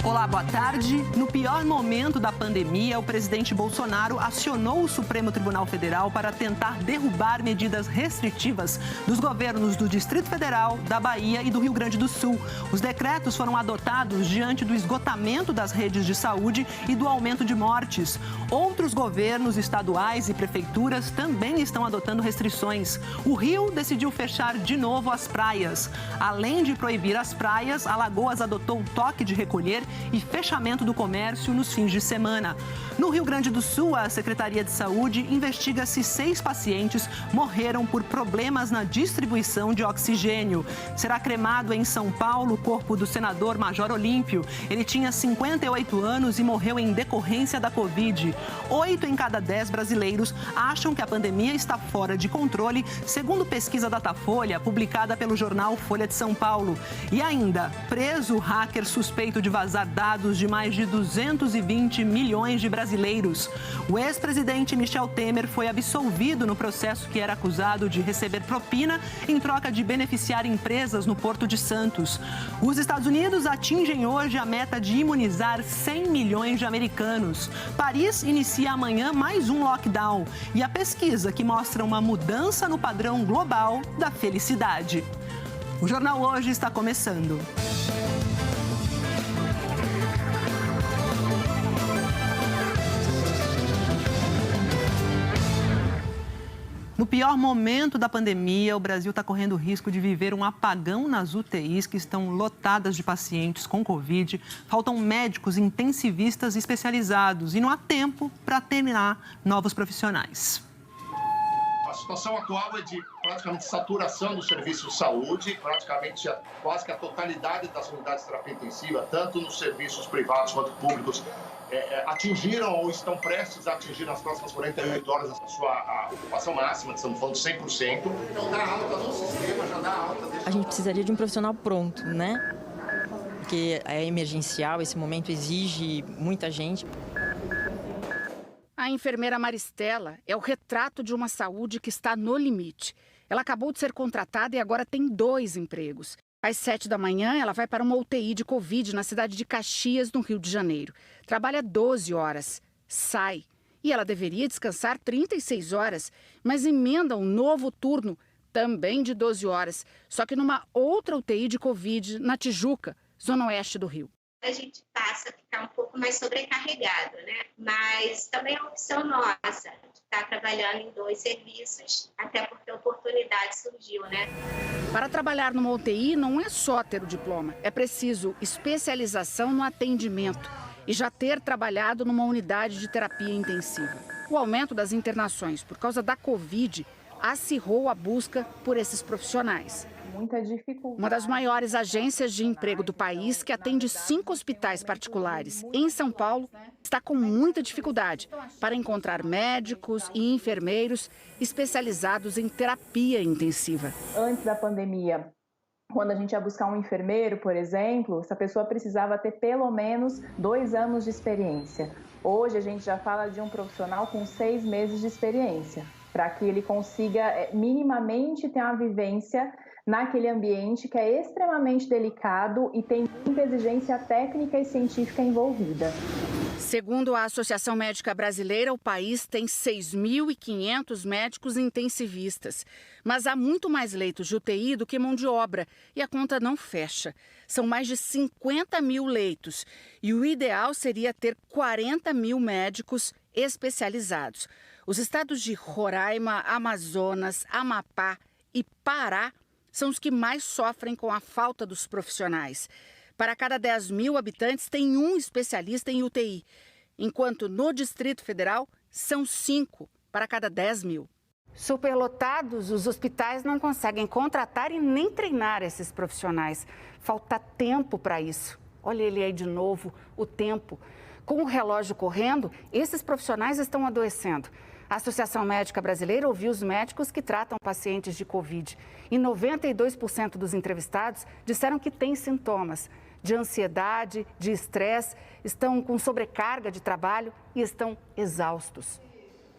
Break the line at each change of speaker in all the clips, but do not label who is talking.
Olá, boa tarde. No pior momento da pandemia, o presidente Bolsonaro acionou o Supremo Tribunal Federal para tentar derrubar medidas restritivas dos governos do Distrito Federal, da Bahia e do Rio Grande do Sul. Os decretos foram adotados diante do esgotamento das redes de saúde e do aumento de mortes. Outros governos estaduais e prefeituras também estão adotando restrições. O Rio decidiu fechar de novo as praias. Além de proibir as praias, Alagoas adotou um toque de recolher e fechamento do comércio nos fins de semana. No Rio Grande do Sul, a Secretaria de Saúde investiga se 6 pacientes morreram por problemas na distribuição de oxigênio. Será cremado em São Paulo o corpo do senador Major Olímpio. Ele tinha 58 anos e morreu em decorrência da Covid. 8 em cada 10 brasileiros acham que a pandemia está fora de controle, segundo pesquisa Datafolha, publicada pelo jornal Folha de São Paulo. E ainda, preso o hacker suspeito de vazar dados de mais de 220 milhões de brasileiros. O ex-presidente Michel Temer foi absolvido no processo que era acusado de receber propina em troca de beneficiar empresas no Porto de Santos. Os Estados Unidos atingem hoje a meta de imunizar 100 milhões de americanos. Paris inicia amanhã mais um lockdown e a pesquisa que mostra uma mudança no padrão global da felicidade. O Jornal Hoje está começando. No pior momento da pandemia, o Brasil está correndo o risco de viver um apagão nas UTIs que estão lotadas de pacientes com Covid. Faltam médicos intensivistas especializados e não há tempo para treinar novos profissionais.
A situação atual é de praticamente saturação do serviço de saúde, praticamente quase que a totalidade das unidades de terapia intensiva, tanto nos serviços privados quanto públicos, atingiram ou estão prestes a atingir nas próximas 48 horas a sua ocupação máxima, estamos falando de 100%. Então dá alta no sistema, já dá alta.
A gente precisaria de um profissional pronto, né? Porque é emergencial, esse momento exige muita gente.
A enfermeira Maristela é o retrato de uma saúde que está no limite. Ela acabou de ser contratada e agora tem 2 empregos. Às 7 da manhã, ela vai para uma UTI de Covid na cidade de Caxias, no Rio de Janeiro. Trabalha 12 horas, sai. E ela deveria descansar 36 horas, mas emenda um novo turno, também de 12 horas, só que numa outra UTI de Covid, na Tijuca, zona oeste do Rio.
A gente passa a ficar um pouco mais sobrecarregado, né? Mas também é uma opção nossa de estar trabalhando em 2 serviços, até porque a oportunidade surgiu, né?
Para trabalhar numa UTI não é só ter o diploma, é preciso especialização no atendimento e já ter trabalhado numa unidade de terapia intensiva. O aumento das internações por causa da Covid acirrou a busca por esses profissionais.
Muita dificuldade.
Uma das maiores agências de emprego do país, que atende 5 hospitais particulares em São Paulo, está com muita dificuldade para encontrar médicos e enfermeiros especializados em terapia intensiva.
Antes da pandemia, quando a gente ia buscar um enfermeiro, por exemplo, essa pessoa precisava ter pelo menos 2 anos de experiência. Hoje a gente já fala de um profissional com 6 meses de experiência, para que ele consiga minimamente ter uma vivência naquele ambiente que é extremamente delicado e tem muita exigência técnica e científica envolvida.
Segundo a Associação Médica Brasileira, o país tem 6.500 médicos intensivistas. Mas há muito mais leitos de UTI do que mão de obra e a conta não fecha. São mais de 50 mil leitos e o ideal seria ter 40 mil médicos especializados. Os estados de Roraima, Amazonas, Amapá e Pará são os que mais sofrem com a falta dos profissionais. Para cada 10 mil habitantes, tem um especialista em UTI, enquanto no Distrito Federal são 5 para cada 10 mil. Superlotados, os hospitais não conseguem contratar e nem treinar esses profissionais. Falta tempo para isso. Olha ele aí de novo, o tempo. Com o relógio correndo, esses profissionais estão adoecendo. A Associação Médica Brasileira ouviu os médicos que tratam pacientes de Covid e 92% dos entrevistados disseram que têm sintomas de ansiedade, de estresse, estão com sobrecarga de trabalho e estão exaustos.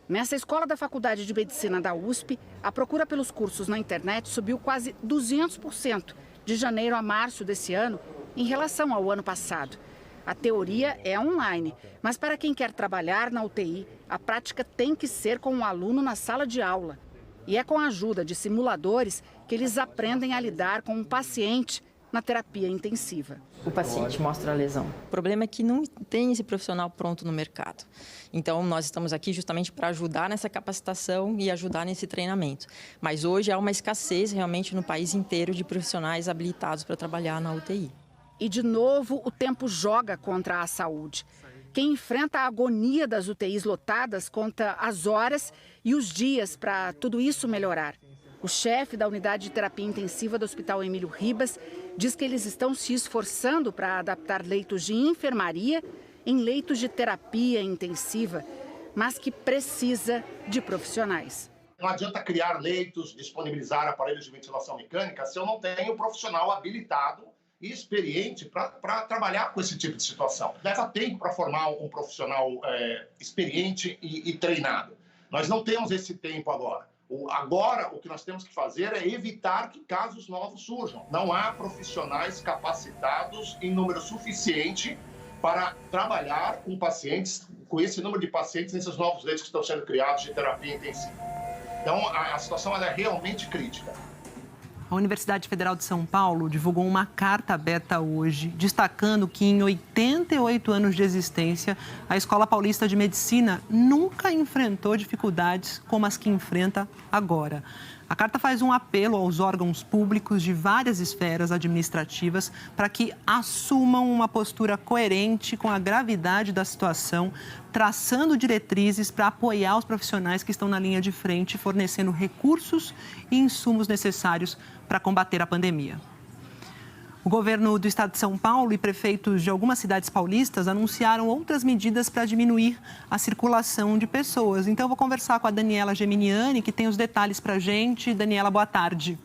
Nessa escola da Faculdade de Medicina da USP, a procura pelos cursos na internet subiu quase 200% de janeiro a março desse ano em relação ao ano passado. A teoria é online, mas para quem quer trabalhar na UTI, a prática tem que ser com o aluno na sala de aula. E é com a ajuda de simuladores que eles aprendem a lidar com um paciente na terapia intensiva.
O paciente mostra a lesão. O problema é que não tem esse profissional pronto no mercado. Então, nós estamos aqui justamente para ajudar nessa capacitação e ajudar nesse treinamento. Mas hoje há uma escassez realmente no país inteiro de profissionais habilitados para trabalhar na UTI.
E, de novo, o tempo joga contra a saúde. Quem enfrenta a agonia das UTIs lotadas conta as horas e os dias para tudo isso melhorar. O chefe da unidade de terapia intensiva do Hospital Emílio Ribas diz que eles estão se esforçando para adaptar leitos de enfermaria em leitos de terapia intensiva, mas que precisa de profissionais.
Não adianta criar leitos, disponibilizar aparelhos de ventilação mecânica se eu não tenho um profissional habilitado e experiente para trabalhar com esse tipo de situação. Leva tempo para formar um profissional experiente e treinado. Nós não temos esse tempo agora. Agora, o que nós temos que fazer é evitar que casos novos surjam. Não há profissionais capacitados em número suficiente para trabalhar com pacientes, com esse número de pacientes nesses novos leitos que estão sendo criados de terapia intensiva. Então, a situação é realmente crítica.
A Universidade Federal de São Paulo divulgou uma carta aberta hoje, destacando que em 88 anos de existência, a Escola Paulista de Medicina nunca enfrentou dificuldades como as que enfrenta agora. A carta faz um apelo aos órgãos públicos de várias esferas administrativas para que assumam uma postura coerente com a gravidade da situação, traçando diretrizes para apoiar os profissionais que estão na linha de frente, fornecendo recursos e insumos necessários para combater a pandemia. O governo do estado de São Paulo e prefeitos de algumas cidades paulistas anunciaram outras medidas para diminuir a circulação de pessoas. Então, eu vou conversar com a Daniela Geminiani, que tem os detalhes para a gente. Daniela, boa tarde.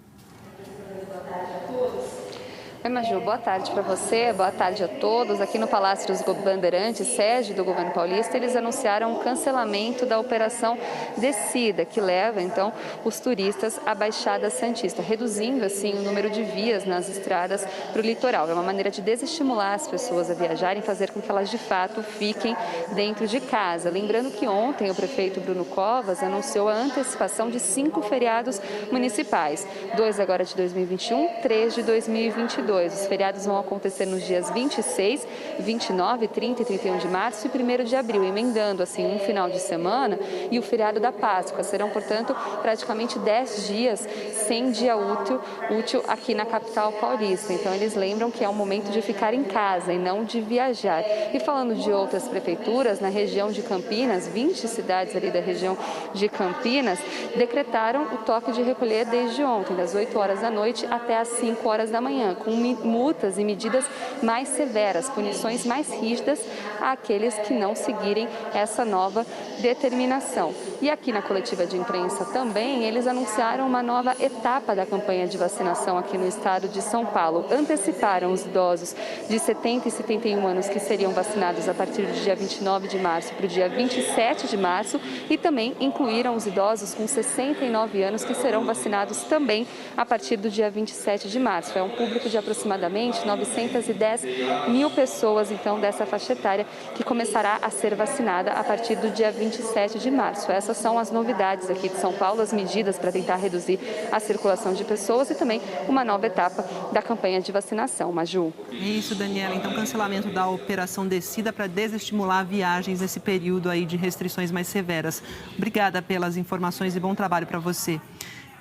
Oi, Maju, boa tarde para você, boa tarde a todos. Aqui no Palácio dos Bandeirantes, sede do governo paulista, eles anunciaram o cancelamento da operação Descida, que leva, então, os turistas à Baixada Santista, reduzindo, assim, o número de vias nas estradas para o litoral. É uma maneira de desestimular as pessoas a viajarem, fazer com que elas, de fato, fiquem dentro de casa. Lembrando que ontem o prefeito Bruno Covas anunciou a antecipação de 5 feriados municipais, 2 agora de 2021, 3 de 2022. Os feriados vão acontecer nos dias 26, 29, 30 e 31 de março e 1º de abril, emendando assim um final de semana e o feriado da Páscoa. Serão, portanto, praticamente 10 dias sem dia útil aqui na capital paulista. Então, eles lembram que é um momento de ficar em casa e não de viajar. E falando de outras prefeituras, na região de Campinas, 20 cidades ali da região de Campinas decretaram o toque de recolher desde ontem, das 8 horas da noite até as 5 horas da manhã, com multas e medidas mais severas, punições mais rígidas àqueles que não seguirem essa nova determinação. E aqui na coletiva de imprensa também, eles anunciaram uma nova etapa da campanha de vacinação aqui no estado de São Paulo. Anteciparam os idosos de 70 e 71 anos que seriam vacinados a partir do dia 29 de março para o dia 27 de março e também incluíram os idosos com 69 anos que serão vacinados também a partir do dia 27 de março. É um público de aproximadamente 910 mil pessoas, então, dessa faixa etária que começará a ser vacinada a partir do dia 27 de março. Essas são as novidades aqui de São Paulo, as medidas para tentar reduzir a circulação de pessoas e também uma nova etapa da campanha de vacinação. Maju.
É isso, Daniela. Então, cancelamento da Operação Descida para desestimular viagens nesse período aí de restrições mais severas. Obrigada pelas informações e bom trabalho para você.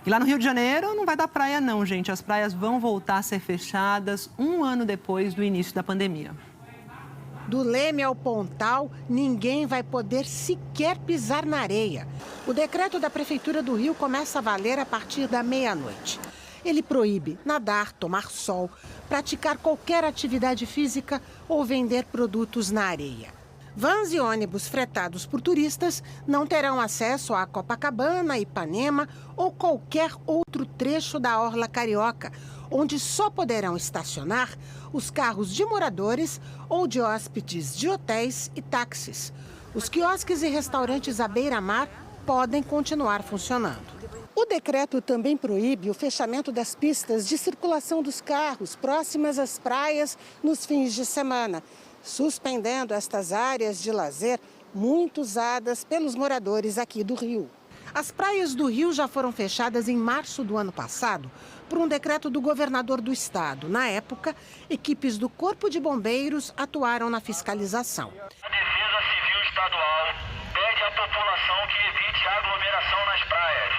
E lá no Rio de Janeiro não vai dar praia não, gente. As praias vão voltar a ser fechadas um ano depois do início da pandemia.
Do Leme ao Pontal, ninguém vai poder sequer pisar na areia. O decreto da Prefeitura do Rio começa a valer a partir da meia-noite. Ele proíbe nadar, tomar sol, praticar qualquer atividade física ou vender produtos na areia. Vans e ônibus fretados por turistas não terão acesso a Copacabana, Ipanema ou qualquer outro trecho da orla carioca, onde só poderão estacionar os carros de moradores ou de hóspedes de hotéis e táxis. Os quiosques e restaurantes à beira-mar podem continuar funcionando. O decreto também proíbe o fechamento das pistas de circulação dos carros próximas às praias nos fins de semana. suspendendo estas áreas de lazer muito usadas pelos moradores aqui do Rio. As praias do Rio já foram fechadas em março do ano passado por um decreto do governador do estado. Na época, equipes do Corpo de Bombeiros atuaram na fiscalização.
A Defesa Civil Estadual pede à população que evite aglomeração nas praias.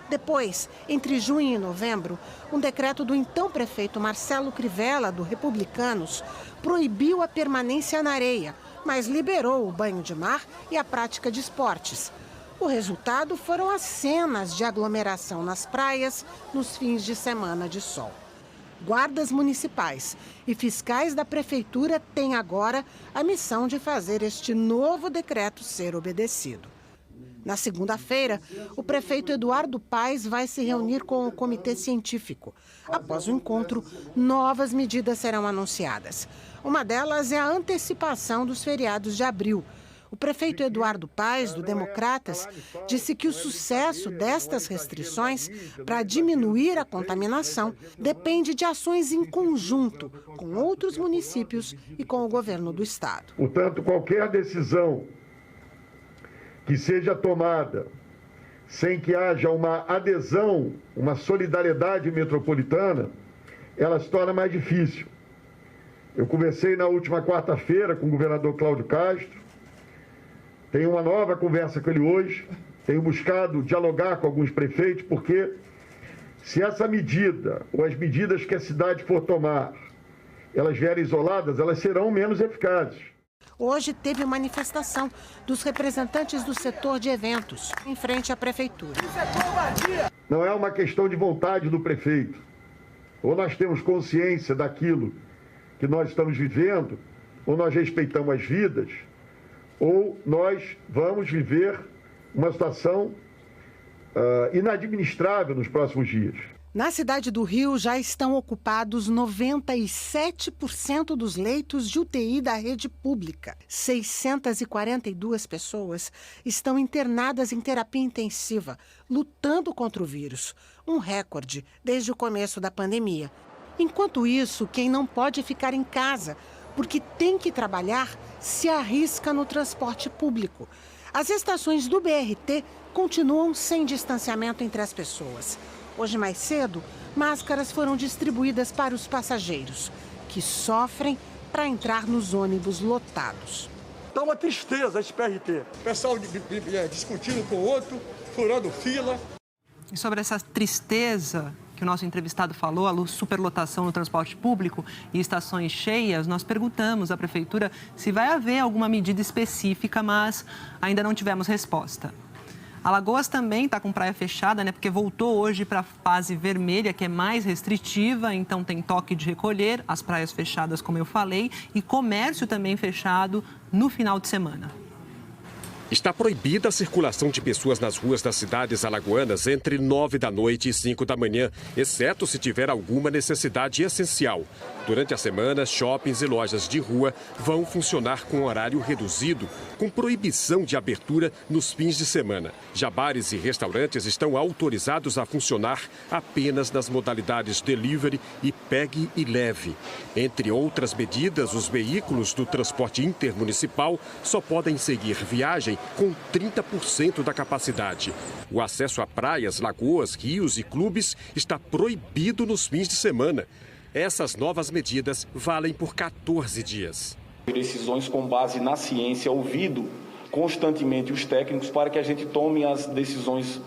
Depois, entre junho e novembro, um decreto do então prefeito Marcelo Crivella, do Republicanos, proibiu a permanência na areia, mas liberou o banho de mar e a prática de esportes. O resultado foram as cenas de aglomeração nas praias nos fins de semana de sol. Guardas municipais e fiscais da prefeitura têm agora a missão de fazer este novo decreto ser obedecido. Na segunda-feira, o prefeito Eduardo Paes vai se reunir com o comitê científico. Após o encontro, novas medidas serão anunciadas. Uma delas é a antecipação dos feriados de abril. O prefeito Eduardo Paes, do Democratas, disse que o sucesso destas restrições para diminuir a contaminação depende de ações em conjunto com outros municípios e com o governo do estado.
Portanto, qualquer decisão que seja tomada sem que haja uma adesão, uma solidariedade metropolitana, ela se torna mais difícil. Eu conversei na última quarta-feira com o governador Cláudio Castro, tenho uma nova conversa com ele hoje, tenho buscado dialogar com alguns prefeitos, porque se essa medida, ou as medidas que a cidade for tomar, elas vierem isoladas, elas serão menos eficazes.
Hoje teve manifestação dos representantes do setor de eventos, em frente à prefeitura.
Não é uma questão de vontade do prefeito. Ou nós temos consciência daquilo que nós estamos vivendo, ou nós respeitamos as vidas, ou nós vamos viver uma situação inadministrável nos próximos dias.
Na cidade do Rio já estão ocupados 97% dos leitos de UTI da rede pública. 642 pessoas estão internadas em terapia intensiva, lutando contra o vírus, um recorde desde o começo da pandemia. Enquanto isso, quem não pode ficar em casa porque tem que trabalhar, se arrisca no transporte público. As estações do BRT continuam sem distanciamento entre as pessoas. Hoje mais cedo, máscaras foram distribuídas para os passageiros, que sofrem para entrar nos ônibus lotados.
Dá uma tristeza esse BRT. O pessoal discutindo com o outro, furando fila.
E sobre essa tristeza que o nosso entrevistado falou, a superlotação no transporte público e estações cheias, nós perguntamos à Prefeitura se vai haver alguma medida específica, mas ainda não tivemos resposta. Alagoas também está com praia fechada, né? Porque voltou hoje para a fase vermelha, que é mais restritiva, então tem toque de recolher, as praias fechadas, como eu falei, e comércio também fechado no final de semana.
Está proibida a circulação de pessoas nas ruas das cidades alagoanas entre 9 da noite e 5 da manhã, exceto se tiver alguma necessidade essencial. Durante a semana, shoppings e lojas de rua vão funcionar com horário reduzido, com proibição de abertura nos fins de semana. Já bares e restaurantes estão autorizados a funcionar apenas nas modalidades delivery e pegue e leve. Entre outras medidas, os veículos do transporte intermunicipal só podem seguir viagem com 30% da capacidade. O acesso a praias, lagoas, rios e clubes está proibido nos fins de semana. Essas novas medidas valem por 14 dias.
Decisões com base na ciência, ouvido constantemente os técnicos para que a gente tome as decisões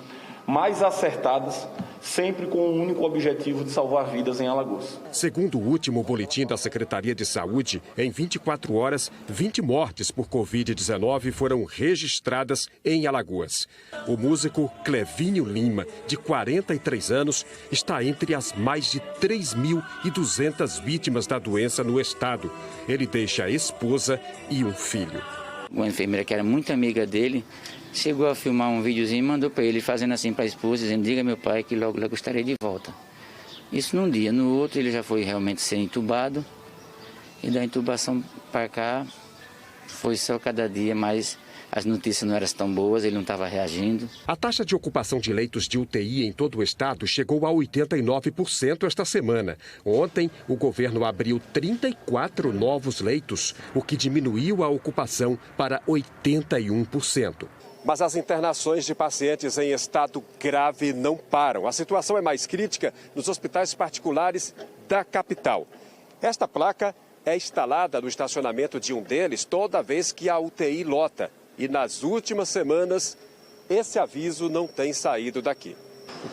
mais acertadas, sempre com o único objetivo de salvar vidas em Alagoas.
Segundo o último boletim da Secretaria de Saúde, em 24 horas, 20 mortes por Covid-19 foram registradas em Alagoas. O músico Clevinho Lima, de 43 anos, está entre as mais de 3.200 vítimas da doença no estado. Ele deixa a esposa e um filho.
Uma enfermeira que era muito amiga dele chegou a filmar um videozinho e mandou para ele, fazendo assim para a esposa, dizendo: diga meu pai que logo eu estarei de volta. Isso num dia. No outro ele já foi realmente ser entubado, e da intubação para cá foi só cada dia mais as notícias não eram tão boas, ele não estava reagindo.
A taxa de ocupação de leitos de UTI em todo o estado chegou a 89% esta semana. Ontem, o governo abriu 34 novos leitos, o que diminuiu a ocupação para 81%. Mas as internações de pacientes em estado grave não param. A situação é mais crítica nos hospitais particulares da capital. Esta placa é instalada no estacionamento de um deles toda vez que a UTI lota. E nas últimas semanas, esse aviso não tem saído daqui.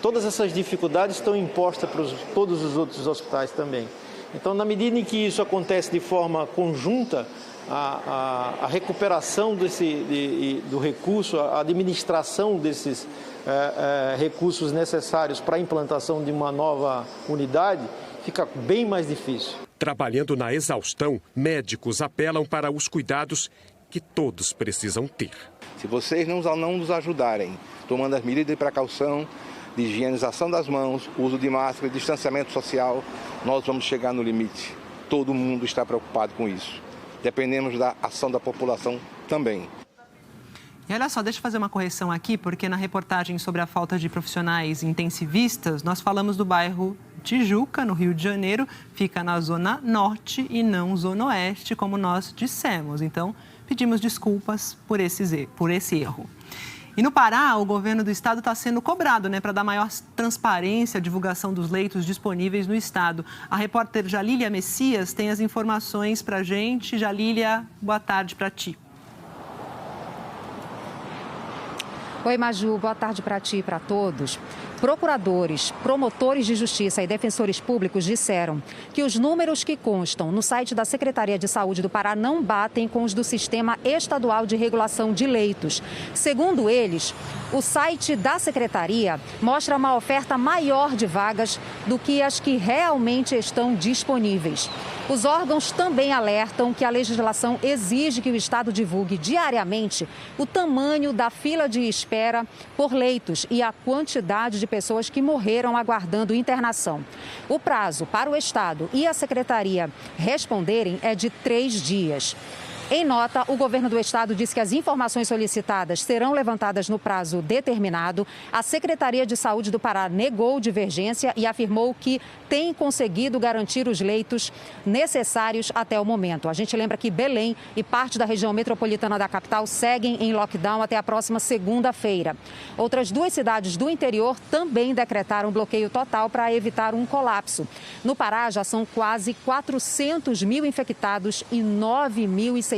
Todas essas dificuldades estão impostas para todos os outros hospitais também. Então, na medida em que isso acontece de forma conjunta, a recuperação do recurso, a administração desses recursos necessários para a implantação de uma nova unidade fica bem mais difícil.
Trabalhando na exaustão, médicos apelam para os cuidados que todos precisam ter.
Se vocês não nos ajudarem, tomando as medidas de precaução, de higienização das mãos, uso de máscara, distanciamento social, nós vamos chegar no limite. Todo mundo está preocupado com isso. Dependemos da ação da população também.
E olha só, deixa eu fazer uma correção aqui, porque na reportagem sobre a falta de profissionais intensivistas, nós falamos do bairro Tijuca, no Rio de Janeiro, fica na zona norte e não zona oeste, como nós dissemos. Então, pedimos desculpas por esse erro. E no Pará, o governo do estado está sendo cobrado, para dar maior transparência à divulgação dos leitos disponíveis no estado. A repórter Jalília Messias tem as informações para a gente. Jalília, boa tarde para ti.
Oi, Maju, boa tarde para ti e para todos. Procuradores, promotores de justiça e defensores públicos disseram que os números que constam no site da Secretaria de Saúde do Pará não batem com os do Sistema Estadual de Regulação de Leitos. Segundo eles, o site da Secretaria mostra uma oferta maior de vagas do que as que realmente estão disponíveis. Os órgãos também alertam que a legislação exige que o Estado divulgue diariamente o tamanho da fila de espera por leitos e a quantidade de pessoas que morreram aguardando internação. O prazo para o Estado e a Secretaria responderem é de 3 dias. Em nota, o governo do estado disse que as informações solicitadas serão levantadas no prazo determinado. A Secretaria de Saúde do Pará negou divergência e afirmou que tem conseguido garantir os leitos necessários até o momento. A gente lembra que Belém e parte da região metropolitana da capital seguem em lockdown até a próxima segunda-feira. Outras 2 cidades do interior também decretaram bloqueio total para evitar um colapso. No Pará, já são quase 400 mil infectados e 9.600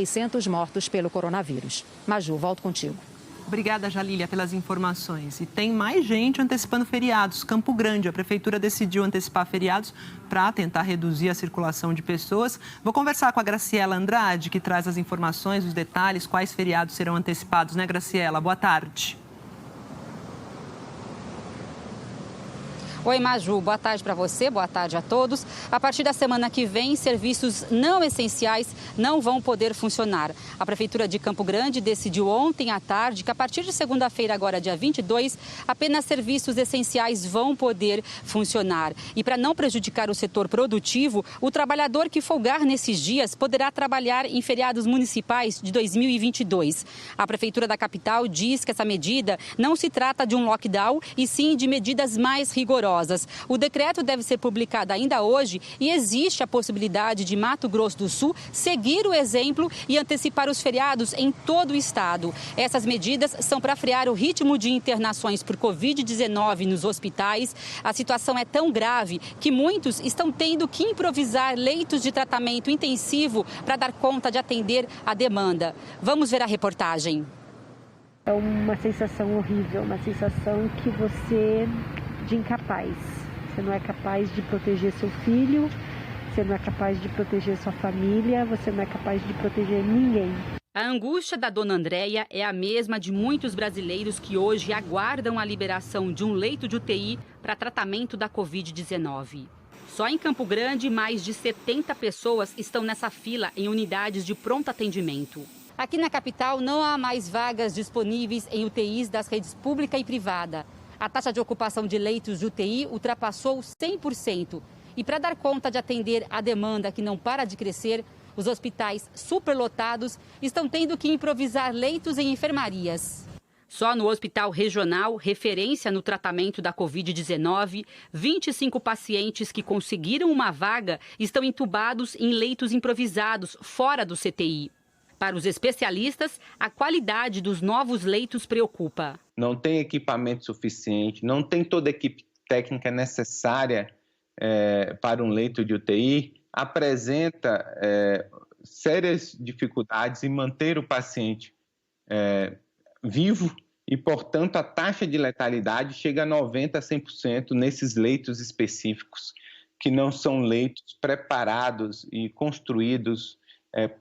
mortos pelo coronavírus. Maju, volto contigo.
Obrigada, Jalília, pelas informações. E tem mais gente antecipando feriados. Campo Grande, a prefeitura decidiu antecipar feriados para tentar reduzir a circulação de pessoas. Vou conversar com a Graciela Andrade, que traz as informações, os detalhes, quais feriados serão antecipados, né, Graciela? Boa tarde.
Oi, Maju, boa tarde para você, boa tarde a todos. A partir da semana que vem, serviços não essenciais não vão poder funcionar. A Prefeitura de Campo Grande decidiu ontem à tarde que a partir de segunda-feira, agora dia 22, apenas serviços essenciais vão poder funcionar. E para não prejudicar o setor produtivo, o trabalhador que folgar nesses dias poderá trabalhar em feriados municipais de 2022. A Prefeitura da capital diz que essa medida não se trata de um lockdown e sim de medidas mais rigorosas. O decreto deve ser publicado ainda hoje e existe a possibilidade de Mato Grosso do Sul seguir o exemplo e antecipar os feriados em todo o estado. Essas medidas são para frear o ritmo de internações por Covid-19 nos hospitais. A situação é tão grave que muitos estão tendo que improvisar leitos de tratamento intensivo para dar conta de atender a demanda. Vamos ver a reportagem.
É uma sensação horrível, uma sensação que você... de incapaz. Você não é capaz de proteger seu filho, você não é capaz de proteger sua família, você não é capaz de proteger ninguém.
A angústia da dona Andréia é a mesma de muitos brasileiros que hoje aguardam a liberação de um leito de UTI para tratamento da Covid-19. Só em Campo Grande, mais de 70 pessoas estão nessa fila em unidades de pronto atendimento. Aqui na capital não há mais vagas disponíveis em UTIs das redes pública e privada. A taxa de ocupação de leitos de UTI ultrapassou 100%. E para dar conta de atender a demanda que não para de crescer, Os hospitais superlotados estão tendo que improvisar leitos em enfermarias. Só no Hospital Regional, referência no tratamento da Covid-19, 25 pacientes que conseguiram uma vaga estão entubados em leitos improvisados, fora do CTI. Para os especialistas, a qualidade dos novos leitos preocupa.
Não tem equipamento suficiente, não tem toda a equipe técnica necessária para um leito de UTI, apresenta sérias dificuldades em manter o paciente vivo e, portanto, a taxa de letalidade chega a 90% a 100% nesses leitos específicos, que não são leitos preparados e construídos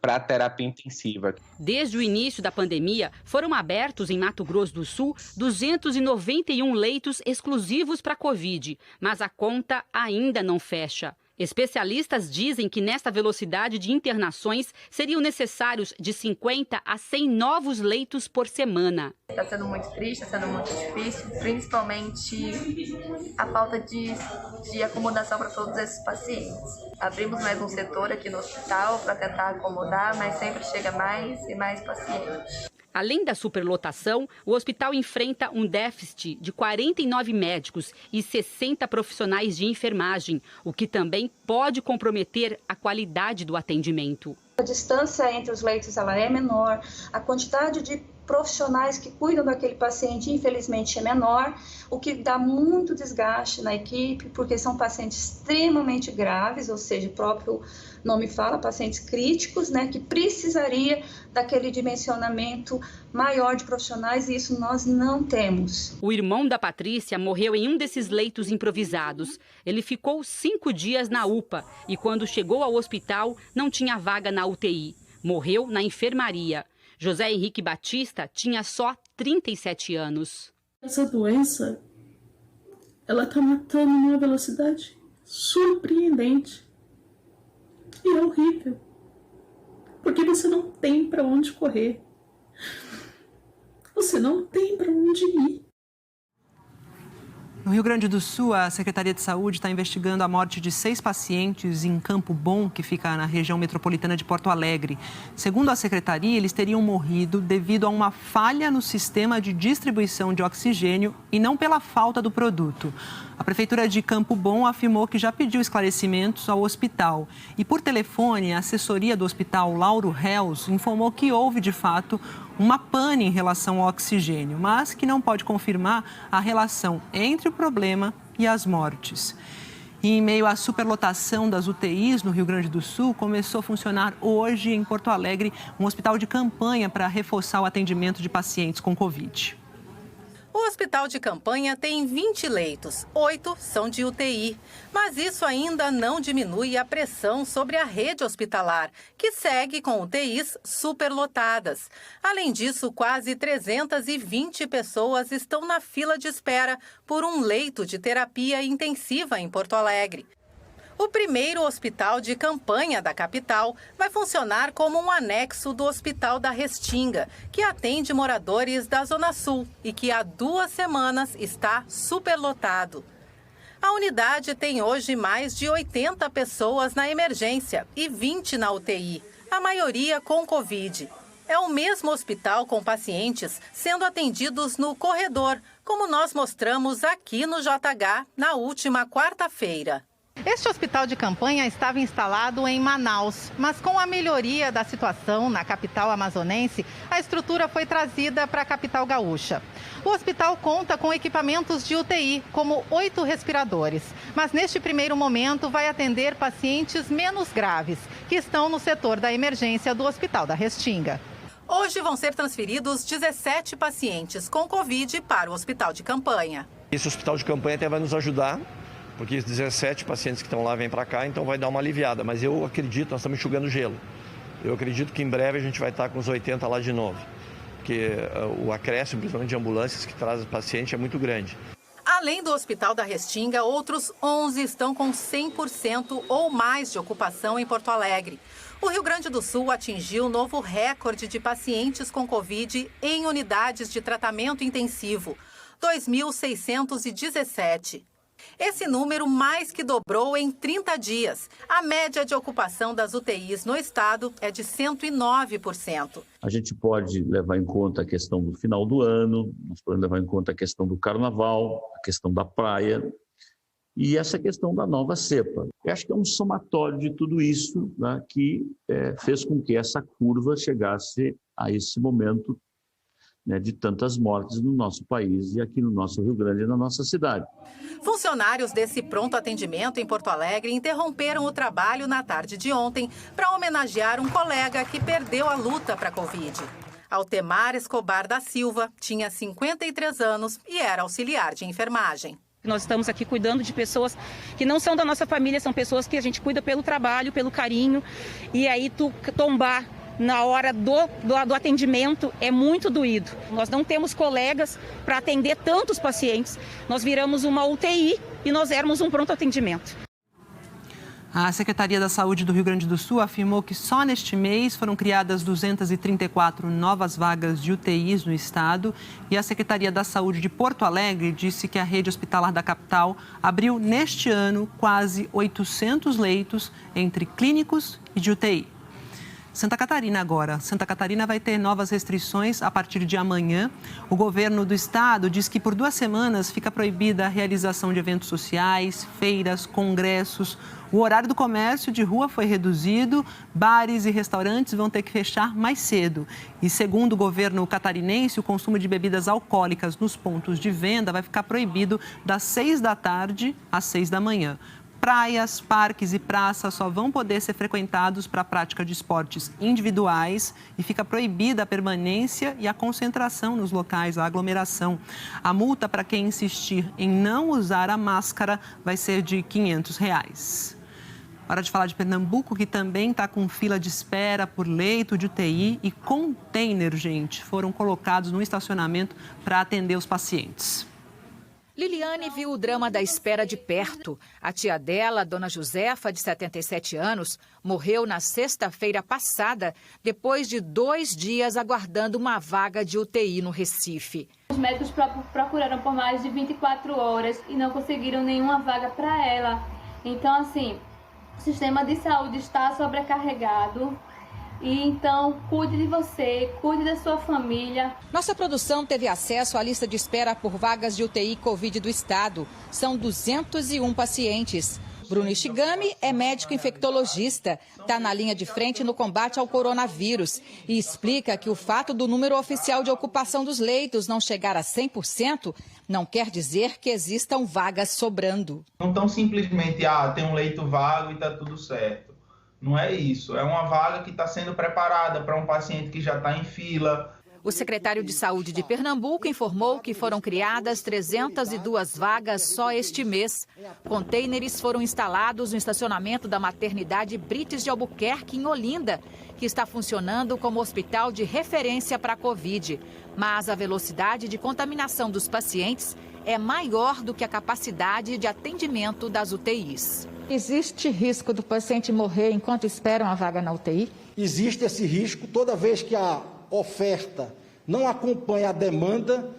para terapia intensiva.
Desde o início da pandemia, foram abertos em Mato Grosso do Sul 291 leitos exclusivos para Covid, mas a conta ainda não fecha. Especialistas dizem que nesta velocidade de internações seriam necessários de 50 a 100 novos leitos por semana.
Está sendo muito triste, está sendo muito difícil, principalmente a falta de acomodação para todos esses pacientes. Abrimos mais um setor aqui no hospital para tentar acomodar, mas sempre chega mais e mais pacientes.
Além da superlotação, o hospital enfrenta um déficit de 49 médicos e 60 profissionais de enfermagem, o que também pode comprometer a qualidade do atendimento.
A distância entre os leitos ela é menor, a quantidade de profissionais que cuidam daquele paciente, infelizmente, é menor, o que dá muito desgaste na equipe, porque são pacientes extremamente graves, ou seja, o próprio nome fala, pacientes críticos, né, que precisaria daquele dimensionamento maior de profissionais, e isso nós não temos.
O irmão da Patrícia morreu em um desses leitos improvisados. Ele ficou 5 dias na UPA e, quando chegou ao hospital, não tinha vaga na UTI. Morreu na enfermaria. José Henrique Batista tinha só 37 anos.
Essa doença, ela está matando numa velocidade surpreendente. E é horrível. Porque você não tem para onde correr. Você não tem para onde ir.
No Rio Grande do Sul, a Secretaria de Saúde está investigando a morte de 6 pacientes em Campo Bom, que fica na região metropolitana de Porto Alegre. Segundo a Secretaria, eles teriam morrido devido a uma falha no sistema de distribuição de oxigênio e não pela falta do produto. A Prefeitura de Campo Bom afirmou que já pediu esclarecimentos ao hospital. E por telefone, a assessoria do hospital Lauro Reus informou que houve, de fato, uma pane em relação ao oxigênio, mas que não pode confirmar a relação entre o problema e as mortes. E em meio à superlotação das UTIs no Rio Grande do Sul, começou a funcionar hoje em Porto Alegre um hospital de campanha para reforçar o atendimento de pacientes com Covid.
O hospital de campanha tem 20 leitos, 8 são de UTI. Mas isso ainda não diminui a pressão sobre a rede hospitalar, que segue com UTIs superlotadas. Além disso, quase 320 pessoas estão na fila de espera por um leito de terapia intensiva em Porto Alegre. O primeiro hospital de campanha da capital vai funcionar como um anexo do Hospital da Restinga, que atende moradores da Zona Sul e que há 2 semanas está superlotado. A unidade tem hoje mais de 80 pessoas na emergência e 20 na UTI, a maioria com Covid. É o mesmo hospital com pacientes sendo atendidos no corredor, como nós mostramos aqui no JH na última quarta-feira. Este hospital de campanha estava instalado em Manaus, mas com a melhoria da situação na capital amazonense, a estrutura foi trazida para a capital gaúcha. O hospital conta com equipamentos de UTI, como 8 respiradores, mas neste primeiro momento vai atender pacientes menos graves, que estão no setor da emergência do Hospital da Restinga. Hoje vão ser transferidos 17 pacientes com Covid para o hospital de campanha.
Esse hospital de campanha até vai nos ajudar, porque os 17 pacientes que estão lá vêm para cá, então vai dar uma aliviada. Mas eu acredito, nós estamos enxugando gelo. Eu acredito que em breve a gente vai estar com os 80 lá de novo, porque o acréscimo, principalmente de ambulâncias que trazem paciente, é muito grande.
Além do Hospital da Restinga, outros 11 estão com 100% ou mais de ocupação em Porto Alegre. O Rio Grande do Sul atingiu novo recorde de pacientes com Covid em unidades de tratamento intensivo, 2.617. Esse número mais que dobrou em 30 dias. A média de ocupação das UTIs no estado é de 109%.
A gente pode levar em conta a questão do final do ano, nós podemos levar em conta a questão do carnaval, a questão da praia e essa questão da nova cepa. Eu acho que é um somatório de tudo isso, né, que fez com que essa curva chegasse a esse momento, né, de tantas mortes no nosso país e aqui no nosso Rio Grande e na nossa cidade.
Funcionários desse pronto atendimento em Porto Alegre interromperam o trabalho na tarde de ontem para homenagear um colega que perdeu a luta para a Covid. Altemar Escobar da Silva tinha 53 anos e era auxiliar de enfermagem.
Nós estamos aqui cuidando de pessoas que não são da nossa família, são pessoas que a gente cuida pelo trabalho, pelo carinho. E aí tu tombar na hora do atendimento é muito doído. Nós não temos colegas para atender tantos pacientes. Nós viramos uma UTI e nós éramos um pronto atendimento.
A Secretaria da Saúde do Rio Grande do Sul afirmou que só neste mês foram criadas 234 novas vagas de UTIs no estado. E a Secretaria da Saúde de Porto Alegre disse que a rede hospitalar da capital abriu neste ano quase 800 leitos entre clínicos e de UTI. Santa Catarina agora. Santa Catarina vai ter novas restrições a partir de amanhã. O governo do estado diz que por 2 semanas fica proibida a realização de eventos sociais, feiras, congressos. O horário do comércio de rua foi reduzido, bares e restaurantes vão ter que fechar mais cedo. E segundo o governo catarinense, o consumo de bebidas alcoólicas nos pontos de venda vai ficar proibido das 6 da tarde às 6 da manhã. Praias, parques e praças só vão poder ser frequentados para a prática de esportes individuais e fica proibida a permanência e a concentração nos locais, a aglomeração. A multa para quem insistir em não usar a máscara vai ser de R$ 500. Hora de falar de Pernambuco, que também está com fila de espera por leito de UTI e container, gente, foram colocados no estacionamento para atender os pacientes.
Liliane viu o drama da espera de perto. A tia dela, Dona Josefa, de 77 anos, morreu na sexta-feira passada, depois de 2 dias aguardando uma vaga de UTI no Recife.
Os médicos procuraram por mais de 24 horas e não conseguiram nenhuma vaga para ela. Então, assim, o sistema de saúde está sobrecarregado. E então, cuide de você, cuide da sua família.
Nossa produção teve acesso à lista de espera por vagas de UTI Covid do estado. São 201 pacientes. Bruno Ishigami é médico infectologista, está na linha de frente no combate ao coronavírus e explica que o fato do número oficial de ocupação dos leitos não chegar a 100% não quer dizer que existam vagas sobrando.
Não tão simplesmente, tem um leito vago e está tudo certo. Não é isso, é uma vaga que está sendo preparada para um paciente que já está em fila.
O secretário de Saúde de Pernambuco informou que foram criadas 302 vagas só este mês. Contêineres foram instalados no estacionamento da maternidade Brites de Albuquerque, em Olinda, que está funcionando como hospital de referência para a Covid. Mas a velocidade de contaminação dos pacientes é maior do que a capacidade de atendimento das UTIs. Existe risco do paciente morrer enquanto espera uma vaga na UTI?
Existe esse risco toda vez que a oferta não acompanha a demanda,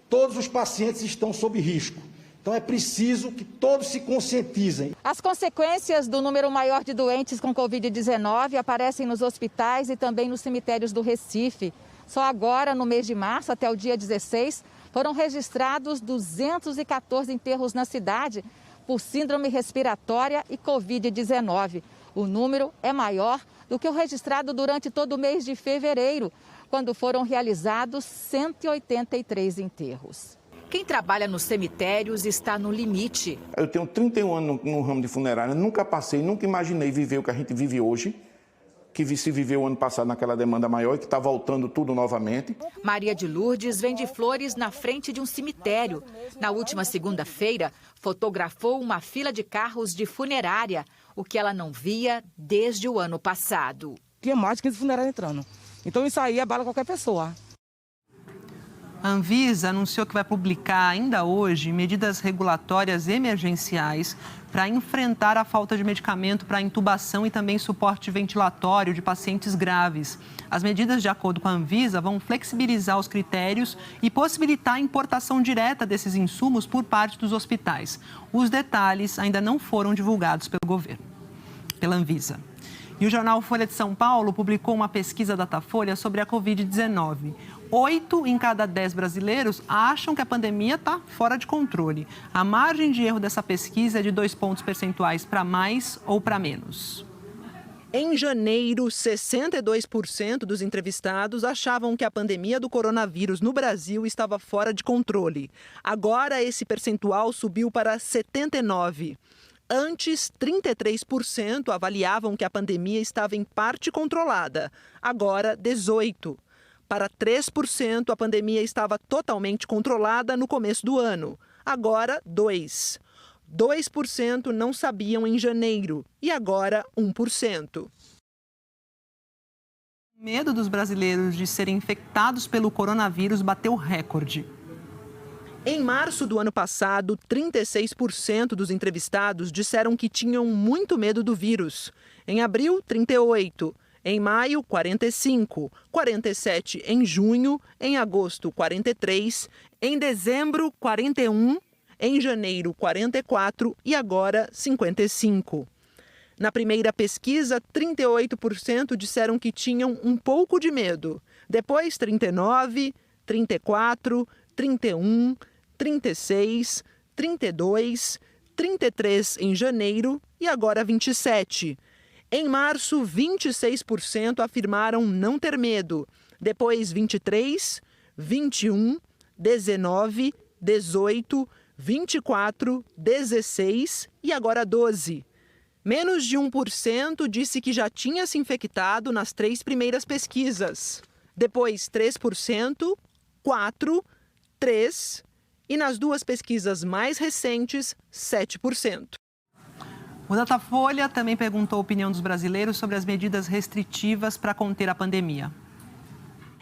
todos os pacientes estão sob risco. Então é preciso que todos se conscientizem.
As consequências do número maior de doentes com Covid-19 aparecem nos hospitais e também nos cemitérios do Recife. Só agora, no mês de março, até o dia 16, foram registrados 214 enterros na cidade por síndrome respiratória e Covid-19. O número é maior do que o registrado durante todo o mês de fevereiro, quando foram realizados 183 enterros. Quem trabalha nos cemitérios está no limite.
Eu tenho 31 anos no ramo de funerária, nunca passei, nunca imaginei viver o que a gente vive hoje, que se viveu ano passado naquela demanda maior e que está voltando tudo novamente.
Maria de Lourdes vende flores na frente de um cemitério. Na última segunda-feira, fotografou uma fila de carros de funerária, o que ela não via desde o ano passado.
Tinha mais de 15 funerárias entrando. Então isso aí abala qualquer pessoa.
A Anvisa anunciou que vai publicar ainda hoje medidas regulatórias emergenciais para enfrentar a falta de medicamento para intubação e também suporte ventilatório de pacientes graves. As medidas, de acordo com a Anvisa, vão flexibilizar os critérios e possibilitar a importação direta desses insumos por parte dos hospitais. Os detalhes ainda não foram divulgados pelo governo, pela Anvisa. E o jornal Folha de São Paulo publicou uma pesquisa Datafolha sobre a Covid-19. 8 em cada 10 brasileiros acham que a pandemia está fora de controle. A margem de erro dessa pesquisa é de 2 pontos percentuais para mais ou para menos. Em janeiro, 62% dos entrevistados achavam que a pandemia do coronavírus no Brasil estava fora de controle. Agora, esse percentual subiu para 79%. Antes, 33% avaliavam que a pandemia estava em parte controlada. Agora, 18%. Para 3%, a pandemia estava totalmente controlada no começo do ano. Agora, 2%. 2% não sabiam em janeiro e agora 1%. O medo dos brasileiros de serem infectados pelo coronavírus bateu recorde. Em março do ano passado, 36% dos entrevistados disseram que tinham muito medo do vírus. Em abril, 38%. Em maio, 45%, 47% em junho, em agosto, 43%, em dezembro, 41%, em janeiro, 44% e agora 55%. Na primeira pesquisa, 38% disseram que tinham um pouco de medo. Depois, 39%, 34%, 31%, 36%, 32%, 33% em janeiro e agora 27%. Em março, 26% afirmaram não ter medo. Depois, 23%, 21%, 19%, 18%, 24%, 16% e agora 12%. Menos de 1% disse que já tinha se infectado nas 3 primeiras pesquisas. Depois, 3%, 4%, 3% e nas 2 pesquisas mais recentes, 7%. O Datafolha também perguntou a opinião dos brasileiros sobre as medidas restritivas para conter a pandemia.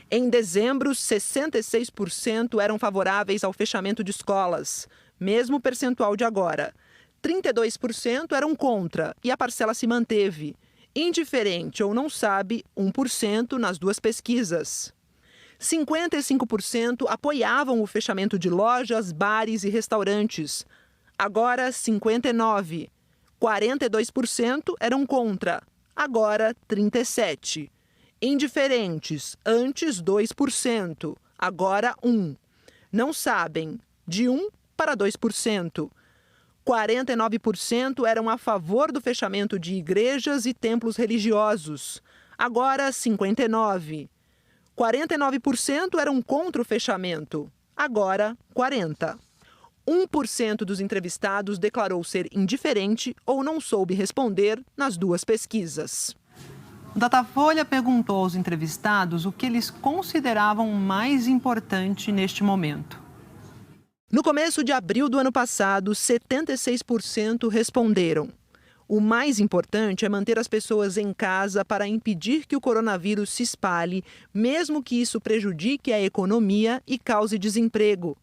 Em dezembro, 66% eram favoráveis ao fechamento de escolas, mesmo percentual de agora. 32% eram contra e a parcela se manteve. Indiferente ou não sabe, 1% nas 2 pesquisas. 55% apoiavam o fechamento de lojas, bares e restaurantes. Agora, 59%. 42% eram contra, agora 37%. Indiferentes, antes 2%, agora 1%. Não sabem, de 1% para 2%. 49% eram a favor do fechamento de igrejas e templos religiosos, agora 59%. 49% eram contra o fechamento, agora 40%. 1% dos entrevistados declarou ser indiferente ou não soube responder nas 2 pesquisas. O Datafolha perguntou aos entrevistados o que eles consideravam mais importante neste momento. No começo de abril do ano passado, 76% responderam. O mais importante é manter as pessoas em casa para impedir que o coronavírus se espalhe, mesmo que isso prejudique a economia e cause desemprego.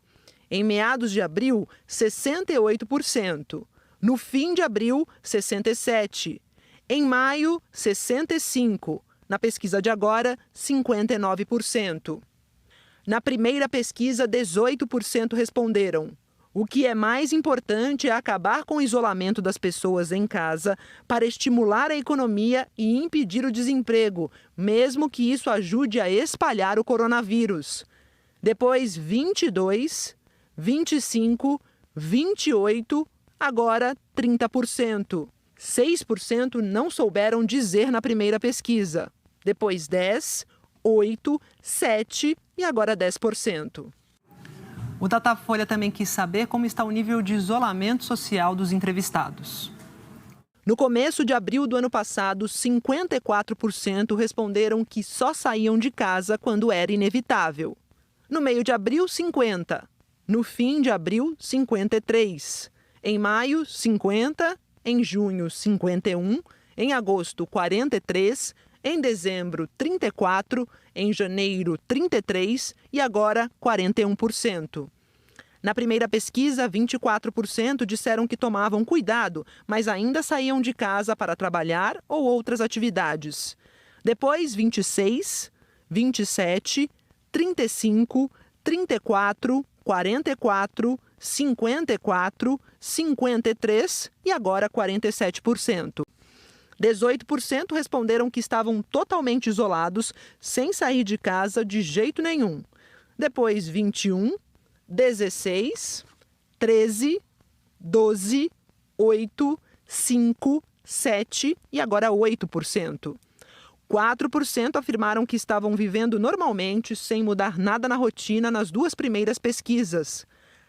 Em meados de abril, 68%. No fim de abril, 67%. Em maio, 65%. Na pesquisa de agora, 59%. Na primeira pesquisa, 18% responderam. O que é mais importante é acabar com o isolamento das pessoas em casa para estimular a economia e impedir o desemprego, mesmo que isso ajude a espalhar o coronavírus. Depois, 22%. 25%, 28%, agora 30%. 6% não souberam dizer na primeira pesquisa. Depois 10%, 8%, 7% e agora 10%. O Datafolha também quis saber como está o nível de isolamento social dos entrevistados. No começo de abril do ano passado, 54% responderam que só saíam de casa quando era inevitável. No meio de abril, 50%. No fim de abril, 53%. Em maio, 50%. Em junho, 51%. Em agosto, 43%. Em dezembro, 34%, em janeiro, 33% e agora 41%. Na primeira pesquisa, 24% disseram que tomavam cuidado, mas ainda saíam de casa para trabalhar ou outras atividades. Depois, 26%, 27%, 35%, 34%, 44%, 54%, 53% e agora 47%. 18% responderam que estavam totalmente isolados, sem sair de casa de jeito nenhum. Depois, 21%, 16%, 13%, 12%, 8%, 5%, 7% e agora 8%. 4% afirmaram que estavam vivendo normalmente, sem mudar nada na rotina nas 2 primeiras pesquisas.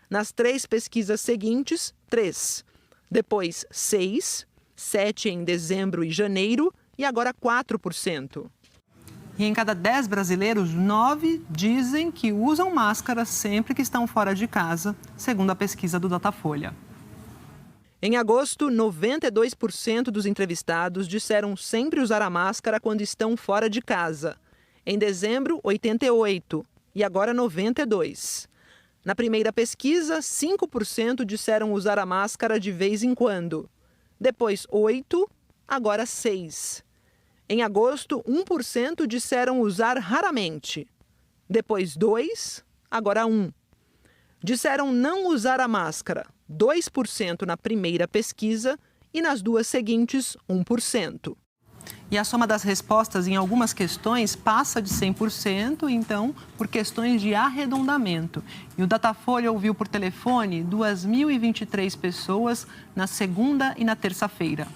Nas 3 pesquisas seguintes, 3%. Depois, 6%, 7% em dezembro e janeiro e agora 4%. E em cada 10 brasileiros, 9 dizem que usam máscara sempre que estão fora de casa, segundo a pesquisa do Datafolha. Em agosto, 92% dos entrevistados disseram sempre usar a máscara quando estão fora de casa. Em dezembro, 88% e agora 92%. Na primeira pesquisa, 5% disseram usar a máscara de vez em quando. Depois 8%, agora 6%. Em agosto, 1% disseram usar raramente. Depois 2%, agora 1%. Disseram não usar a máscara, 2% na primeira pesquisa e nas 2 seguintes, 1%. E a soma das respostas em algumas questões passa de 100%, então, por questões de arredondamento. E o Datafolha ouviu por telefone 2.023 pessoas na segunda e na terça-feira.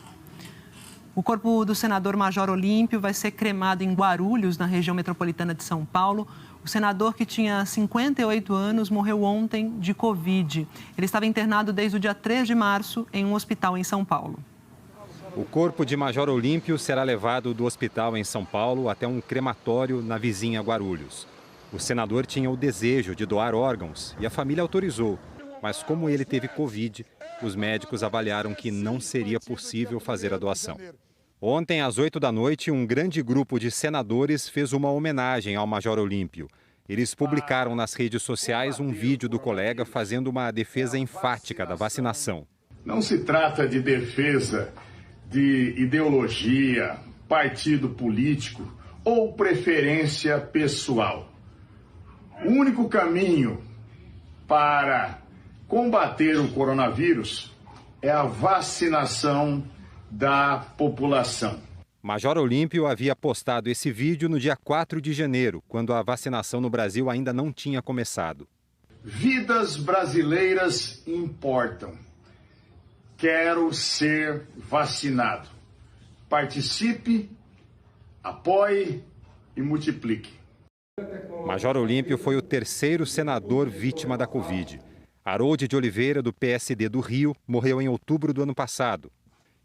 O corpo do senador Major Olímpio vai ser cremado em Guarulhos, na região metropolitana de São Paulo. O senador, que tinha 58 anos, morreu ontem de Covid. Ele estava internado desde o dia 3 de março em um hospital em São Paulo.
O corpo de Major Olímpio será levado do hospital em São Paulo até um crematório na vizinha Guarulhos. O senador tinha o desejo de doar órgãos e a família autorizou. Mas como ele teve Covid, os médicos avaliaram que não seria possível fazer a doação. Ontem, às 8 da noite, um grande grupo de senadores fez uma homenagem ao Major Olímpio. Eles publicaram nas redes sociais um vídeo do colega fazendo uma defesa enfática da vacinação.
Não se trata de defesa de ideologia, partido político ou preferência pessoal. O único caminho para combater o coronavírus é a vacinação da população.
Major Olímpio havia postado esse vídeo no dia 4 de janeiro, quando a vacinação no Brasil ainda não tinha começado.
Vidas brasileiras importam. Quero ser vacinado. Participe, apoie e multiplique.
Major Olímpio foi o 3º senador vítima da Covid. Harold de Oliveira, do PSD do Rio, morreu em outubro do ano passado.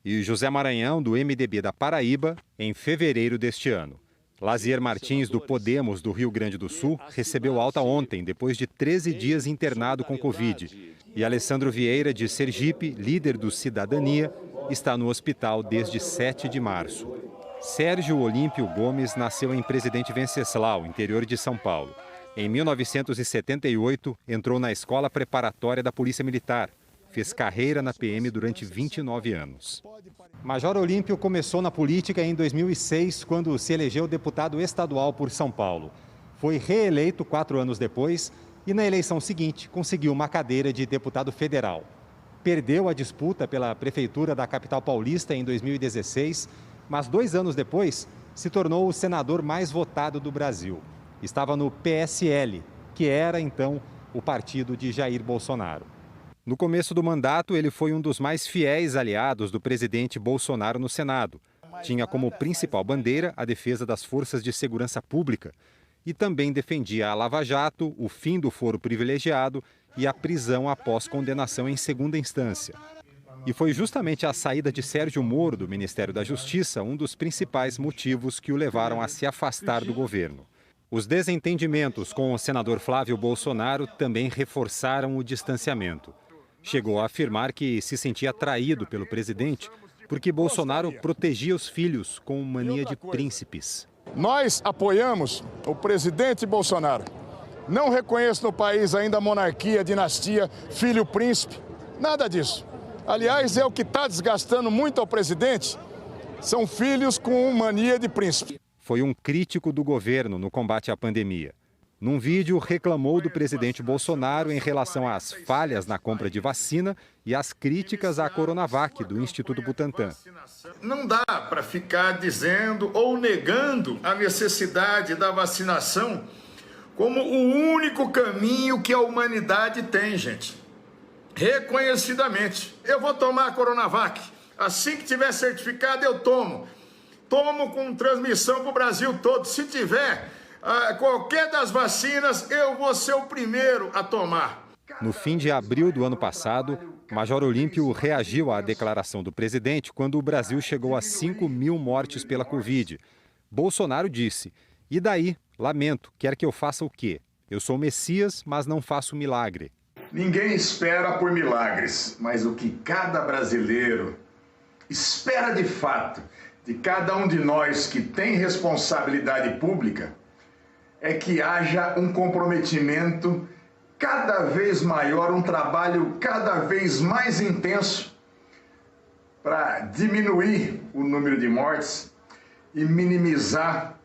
E José Maranhão, do MDB da Paraíba, em fevereiro deste ano. Lazier Martins, do Podemos do Rio Grande do Sul, recebeu alta ontem, depois de 13 dias internado com Covid. E Alessandro Vieira, de Sergipe, líder do Cidadania, está no hospital desde 7 de março. Sérgio Olímpio Gomes nasceu em Presidente Venceslau, interior de São Paulo. Em 1978, entrou na Escola Preparatória da Polícia Militar. Fez carreira na PM durante 29 anos. Major Olímpio começou na política em 2006, quando se elegeu deputado estadual por São Paulo. Foi reeleito 4 anos depois e, na eleição seguinte, conseguiu uma cadeira de deputado federal. Perdeu a disputa pela prefeitura da capital paulista em 2016, mas 2 anos depois se tornou o senador mais votado do Brasil. Estava no PSL, que era, então, o partido de Jair Bolsonaro. No começo do mandato, ele foi um dos mais fiéis aliados do presidente Bolsonaro no Senado. Tinha como principal bandeira a defesa das forças de segurança pública e também defendia a Lava Jato, o fim do foro privilegiado e a prisão após condenação em segunda instância. E foi justamente a saída de Sérgio Moro do Ministério da Justiça um dos principais motivos que o levaram a se afastar do governo. Os desentendimentos com o senador Flávio Bolsonaro também reforçaram o distanciamento. Chegou a afirmar que se sentia traído pelo presidente porque Bolsonaro protegia os filhos com mania de príncipes.
Nós apoiamos o presidente Bolsonaro. Não reconheço no país ainda a monarquia, a dinastia, filho príncipe, nada disso. Aliás, é o que está desgastando muito ao presidente, são filhos com mania de príncipe.
Foi um crítico do governo no combate à pandemia. Num vídeo, reclamou do presidente Bolsonaro em relação às falhas na compra de vacina e às críticas à Coronavac do Instituto Butantan.
Não dá para ficar dizendo ou negando a necessidade da vacinação como o único caminho que a humanidade tem, gente. Reconhecidamente. Eu vou tomar a Coronavac. Assim que tiver certificado, eu tomo. Tomo com transmissão para o Brasil todo. Se tiver qualquer das vacinas, eu vou ser o primeiro a tomar.
No fim de abril do ano passado, Major Olímpio reagiu à declaração do presidente quando o Brasil chegou a 5.000 mortes pela Covid. Bolsonaro disse: "E daí? Lamento, quer que eu faça o quê? Eu sou Messias, mas não faço milagre."
Ninguém espera por milagres, mas o que cada brasileiro espera de fato, de cada um de nós que tem responsabilidade pública, é que haja um comprometimento cada vez maior, um trabalho cada vez mais intenso para diminuir o número de mortes e minimizar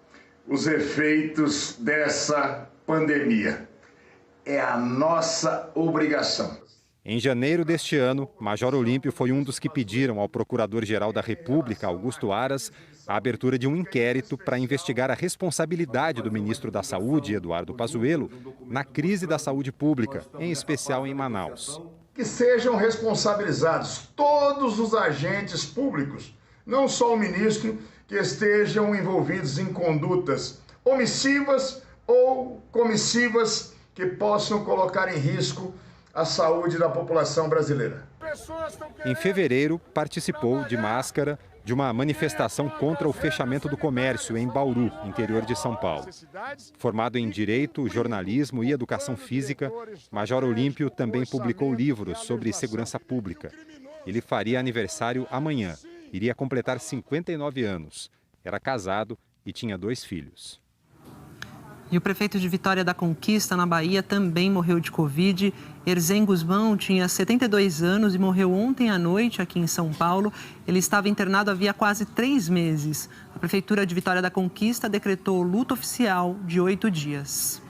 os efeitos dessa pandemia. É a nossa obrigação.
Em janeiro deste ano, Major Olímpio foi um dos que pediram ao Procurador-Geral da República, Augusto Aras, a abertura de um inquérito para investigar a responsabilidade do ministro da Saúde, Eduardo Pazuello, na crise da saúde pública, em especial em Manaus.
Que sejam responsabilizados todos os agentes públicos, não só o ministro, que estejam envolvidos em condutas omissivas ou comissivas que possam colocar em risco a saúde da população brasileira.
Em fevereiro, participou de máscara de uma manifestação contra o fechamento do comércio em Bauru, interior de São Paulo. Formado em Direito, Jornalismo e Educação Física, Major Olímpio também publicou livros sobre segurança pública. Ele faria aniversário amanhã, iria completar 59 anos. Era casado e tinha 2 filhos.
E o prefeito de Vitória da Conquista, na Bahia, também morreu de Covid. Erzen Guzmão tinha 72 anos e morreu ontem à noite aqui em São Paulo. Ele estava internado havia quase 3 meses. A Prefeitura de Vitória da Conquista decretou luto oficial de 8 dias.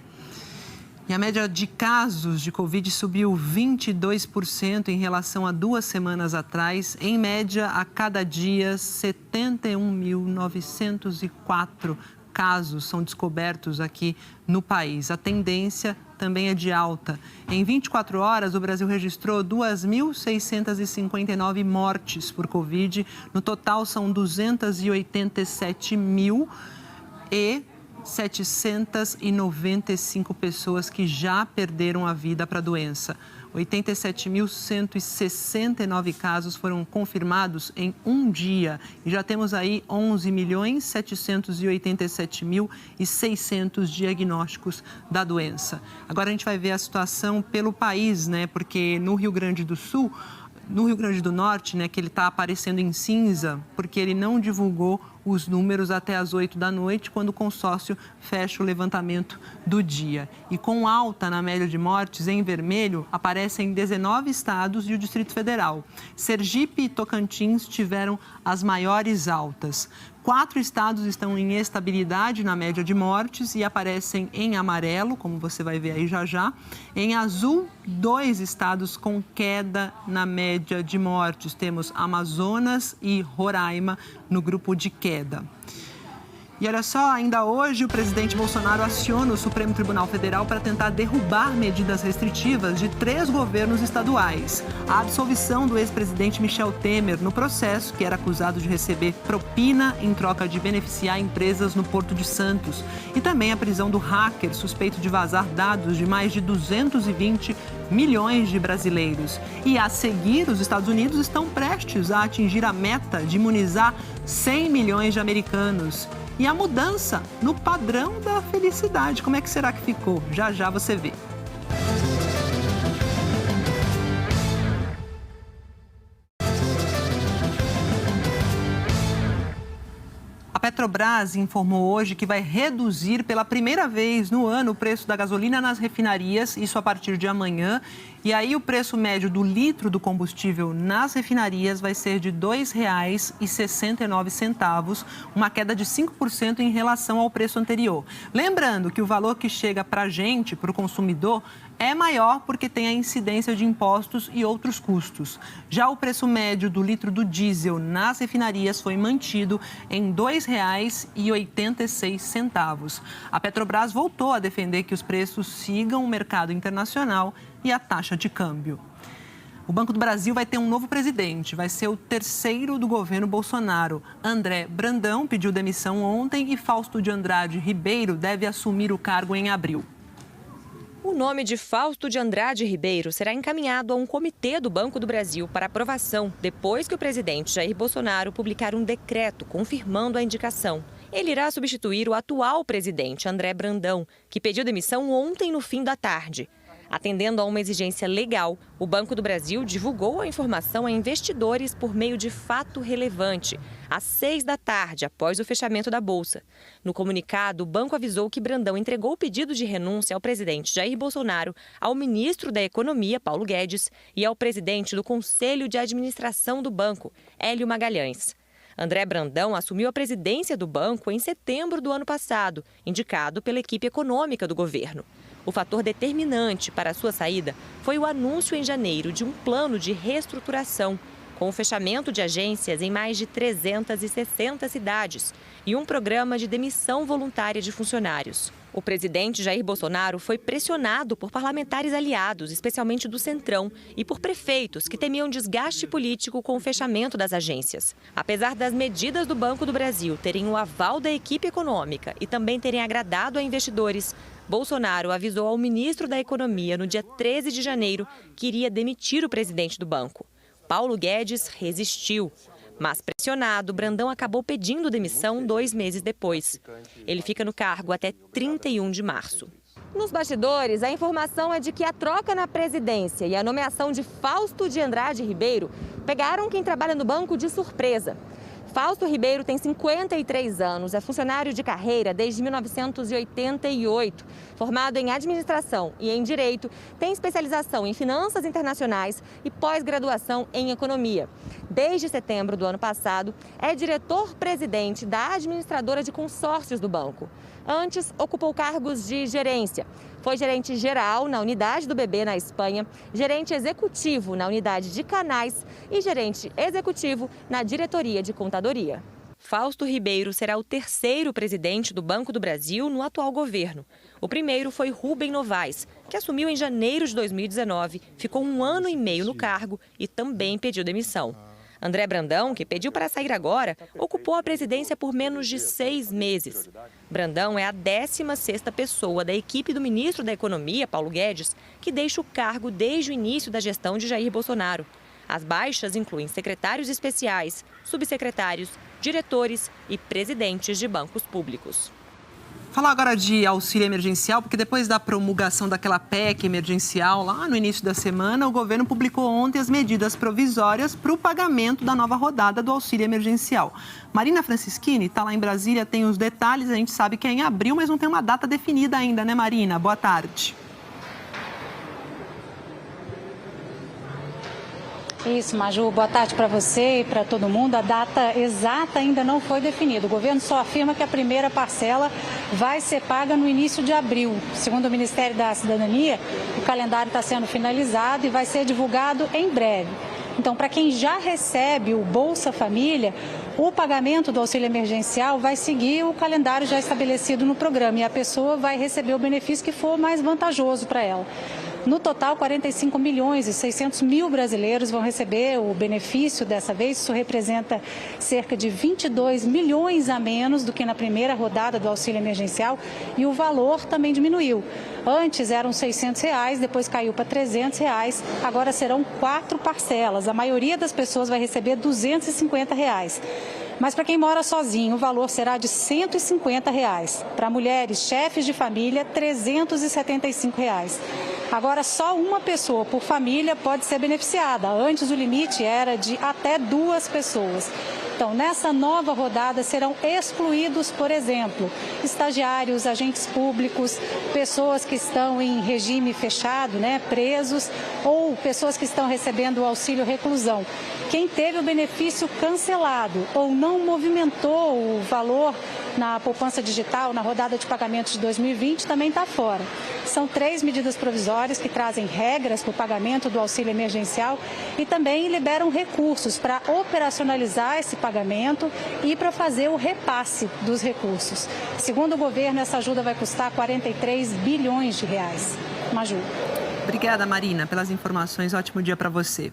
E a média de casos de Covid subiu 22% em relação a 2 semanas atrás. Em média, a cada dia, 71.904 casos são descobertos aqui no país. A tendência também é de alta. Em 24 horas, o Brasil registrou 2.659 mortes por Covid. No total, são 287.795 pessoas que já perderam a vida para a doença. 87.169 casos foram confirmados em um dia. E já temos aí 11.787.600 diagnósticos da doença. Agora a gente vai ver a situação pelo país, né? Porque no Rio Grande do Sul, no Rio Grande do Norte, né, que ele está aparecendo em cinza, porque ele não divulgou os números até às 8 da noite, quando o consórcio fecha o levantamento do dia. E com alta na média de mortes, em vermelho, aparecem 19 estados e o Distrito Federal. Sergipe e Tocantins tiveram as maiores altas. 4 estados estão em estabilidade na média de mortes e aparecem em amarelo, como você vai ver aí já já. Em azul, 2 estados com queda na média de mortes. Temos Amazonas e Roraima no grupo de queda. E olha só, ainda hoje o presidente Bolsonaro aciona o Supremo Tribunal Federal para tentar derrubar medidas restritivas de 3 governos estaduais. A absolvição do ex-presidente Michel Temer no processo, que era acusado de receber propina em troca de beneficiar empresas no Porto de Santos. E também a prisão do hacker suspeito de vazar dados de mais de 220 milhões de brasileiros. E a seguir, os Estados Unidos estão prestes a atingir a meta de imunizar 100 milhões de americanos. E a mudança no padrão da felicidade, como é que será que ficou? Já já você vê. Petrobras informou hoje que vai reduzir pela primeira vez no ano o preço da gasolina nas refinarias, isso a partir de amanhã. E aí o preço médio do litro do combustível nas refinarias vai ser de R$ 2,69, uma queda de 5% em relação ao preço anterior. Lembrando que o valor que chega para a gente, para o consumidor, é maior porque tem a incidência de impostos e outros custos. Já o preço médio do litro do diesel nas refinarias foi mantido em R$ 2,86. A Petrobras voltou a defender que os preços sigam o mercado internacional e a taxa de câmbio. O Banco do Brasil vai ter um novo presidente, vai ser o terceiro do governo Bolsonaro. André Brandão pediu demissão ontem e Fausto de Andrade Ribeiro deve assumir o cargo em abril.
O nome de Fausto de Andrade Ribeiro será encaminhado a um comitê do Banco do Brasil para aprovação, depois que o presidente Jair Bolsonaro publicar um decreto confirmando a indicação. Ele irá substituir o atual presidente, André Brandão, que pediu demissão ontem no fim da tarde. Atendendo a uma exigência legal, o Banco do Brasil divulgou a informação a investidores por meio de fato relevante, às 6 da tarde, após o fechamento da Bolsa. No comunicado, o banco avisou que Brandão entregou o pedido de renúncia ao presidente Jair Bolsonaro, ao ministro da Economia, Paulo Guedes, e ao presidente do Conselho de Administração do banco, Hélio Magalhães. André Brandão assumiu a presidência do banco em setembro do ano passado, indicado pela equipe econômica do governo. O fator determinante para a sua saída foi o anúncio em janeiro de um plano de reestruturação, com o fechamento de agências em mais de 360 cidades e um programa de demissão voluntária de funcionários. O presidente Jair Bolsonaro foi pressionado por parlamentares aliados, especialmente do Centrão, e por prefeitos que temiam desgaste político com o fechamento das agências. Apesar das medidas do Banco do Brasil terem o aval da equipe econômica e também terem agradado a investidores, Bolsonaro avisou ao ministro da Economia no dia 13 de janeiro que iria demitir o presidente do banco. Paulo Guedes resistiu. Mas pressionado, Brandão acabou pedindo demissão 2 meses depois. Ele fica no cargo até 31 de março. Nos bastidores, a informação é de que a troca na presidência e a nomeação de Fausto de Andrade Ribeiro pegaram quem trabalha no banco de surpresa. Fausto Ribeiro tem 53 anos, é funcionário de carreira desde 1988. Formado em administração e em direito, tem especialização em finanças internacionais e pós-graduação em economia. Desde setembro do ano passado, é diretor-presidente da administradora de consórcios do banco. Antes, ocupou cargos de gerência. Foi gerente geral na unidade do BB na Espanha, gerente executivo na unidade de canais e gerente executivo na diretoria de contadoria. Fausto Ribeiro será o terceiro presidente do Banco do Brasil no atual governo. O primeiro foi Rubem Novaes, que assumiu em janeiro de 2019, ficou 1 ano e meio no cargo e também pediu demissão. André Brandão, que pediu para sair agora, ocupou a presidência por menos de 6 meses. Brandão é a 16ª pessoa da equipe do ministro da Economia, Paulo Guedes, que deixa o cargo desde o início da gestão de Jair Bolsonaro. As baixas incluem secretários especiais, subsecretários, diretores e presidentes de bancos públicos.
Falar agora de auxílio emergencial, porque depois da promulgação daquela PEC emergencial lá no início da semana, o governo publicou ontem as medidas provisórias para o pagamento da nova rodada do auxílio emergencial. Marina Francischini está lá em Brasília, tem os detalhes, a gente sabe que é em abril, mas não tem uma data definida ainda, né, Marina? Boa tarde.
Isso, Maju, boa tarde para você e para todo mundo. A data exata ainda não foi definida. O governo só afirma que a primeira parcela vai ser paga no início de abril. Segundo o Ministério da Cidadania, o calendário está sendo finalizado e vai ser divulgado em breve. Então, para quem já recebe o Bolsa Família, o pagamento do auxílio emergencial vai seguir o calendário já estabelecido no programa e a pessoa vai receber o benefício que for mais vantajoso para ela. No total, 45 milhões e 600 mil brasileiros vão receber o benefício dessa vez. Isso representa cerca de 22 milhões a menos do que na primeira rodada do auxílio emergencial e o valor também diminuiu. Antes eram R$ 600, depois caiu para R$ 300, agora serão 4 parcelas. A maioria das pessoas vai receber R$ 250. Mas para quem mora sozinho, o valor será de R$ 150. Para mulheres, chefes de família, R$ 375. Agora, só uma pessoa por família pode ser beneficiada. Antes, o limite era de até 2 pessoas. Então, nessa nova rodada serão excluídos, por exemplo, estagiários, agentes públicos, pessoas que estão em regime fechado, presos, ou pessoas que estão recebendo o auxílio reclusão. Quem teve o benefício cancelado ou não movimentou o valor na poupança digital, na rodada de pagamentos de 2020, também está fora. São 3 medidas provisórias que trazem regras para o pagamento do auxílio emergencial e também liberam recursos para operacionalizar esse pagamento e para fazer o repasse dos recursos. Segundo o governo, essa ajuda vai custar 43 bilhões de reais. Maju.
Obrigada, Marina, pelas informações. Ótimo dia para você.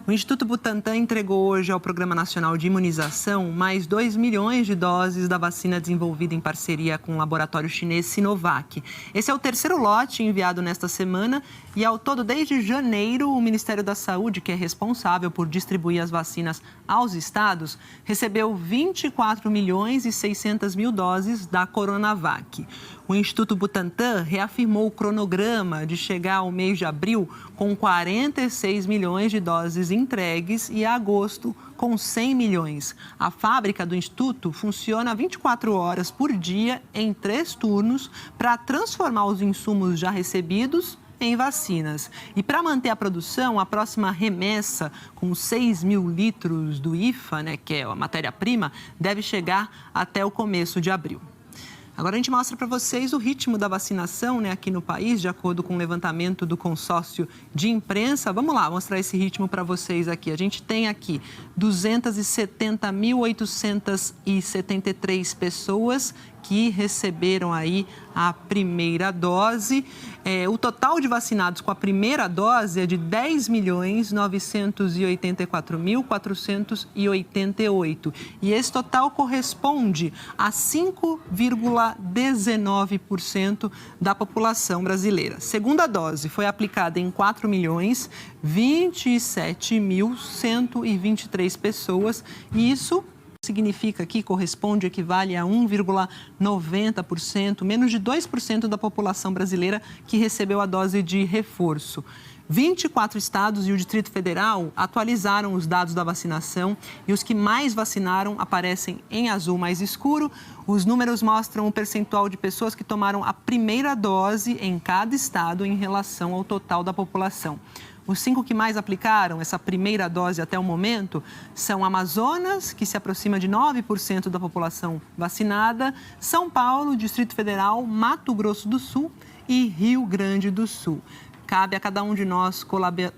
O Instituto Butantan entregou hoje ao Programa Nacional de Imunização mais 2 milhões de doses da vacina desenvolvida em parceria com o laboratório chinês Sinovac. Esse é o terceiro lote enviado nesta semana e, ao todo, desde janeiro, o Ministério da Saúde, que é responsável por distribuir as vacinas aos estados, recebeu 24 milhões e 600 mil doses da Coronavac. O Instituto Butantan reafirmou o cronograma de chegar ao mês de abril com 46 milhões de doses entregues e a agosto com 100 milhões. A fábrica do Instituto funciona 24 horas por dia em 3 turnos para transformar os insumos já recebidos em vacinas. E para manter a produção, a próxima remessa com 6 mil litros do IFA, que é a matéria-prima, deve chegar até o começo de abril. Agora a gente mostra para vocês o ritmo da vacinação aqui no país, de acordo com o levantamento do consórcio de imprensa. Vamos lá, mostrar esse ritmo para vocês aqui. A gente tem aqui 270.873 pessoas que receberam aí a primeira dose. O total de vacinados com a primeira dose é de 10.984.488. E esse total corresponde a 5,19% da população brasileira. Segunda dose foi aplicada em 4.027.123 pessoas e isso significa que corresponde, equivale a 1,90%, menos de 2% da população brasileira que recebeu a dose de reforço. 24 estados e o Distrito Federal atualizaram os dados da vacinação e os que mais vacinaram aparecem em azul mais escuro. Os números mostram o percentual de pessoas que tomaram a primeira dose em cada estado em relação ao total da população. Os 5 que mais aplicaram essa primeira dose até o momento são Amazonas, que se aproxima de 9% da população vacinada, São Paulo, Distrito Federal, Mato Grosso do Sul e Rio Grande do Sul. Cabe a cada um de nós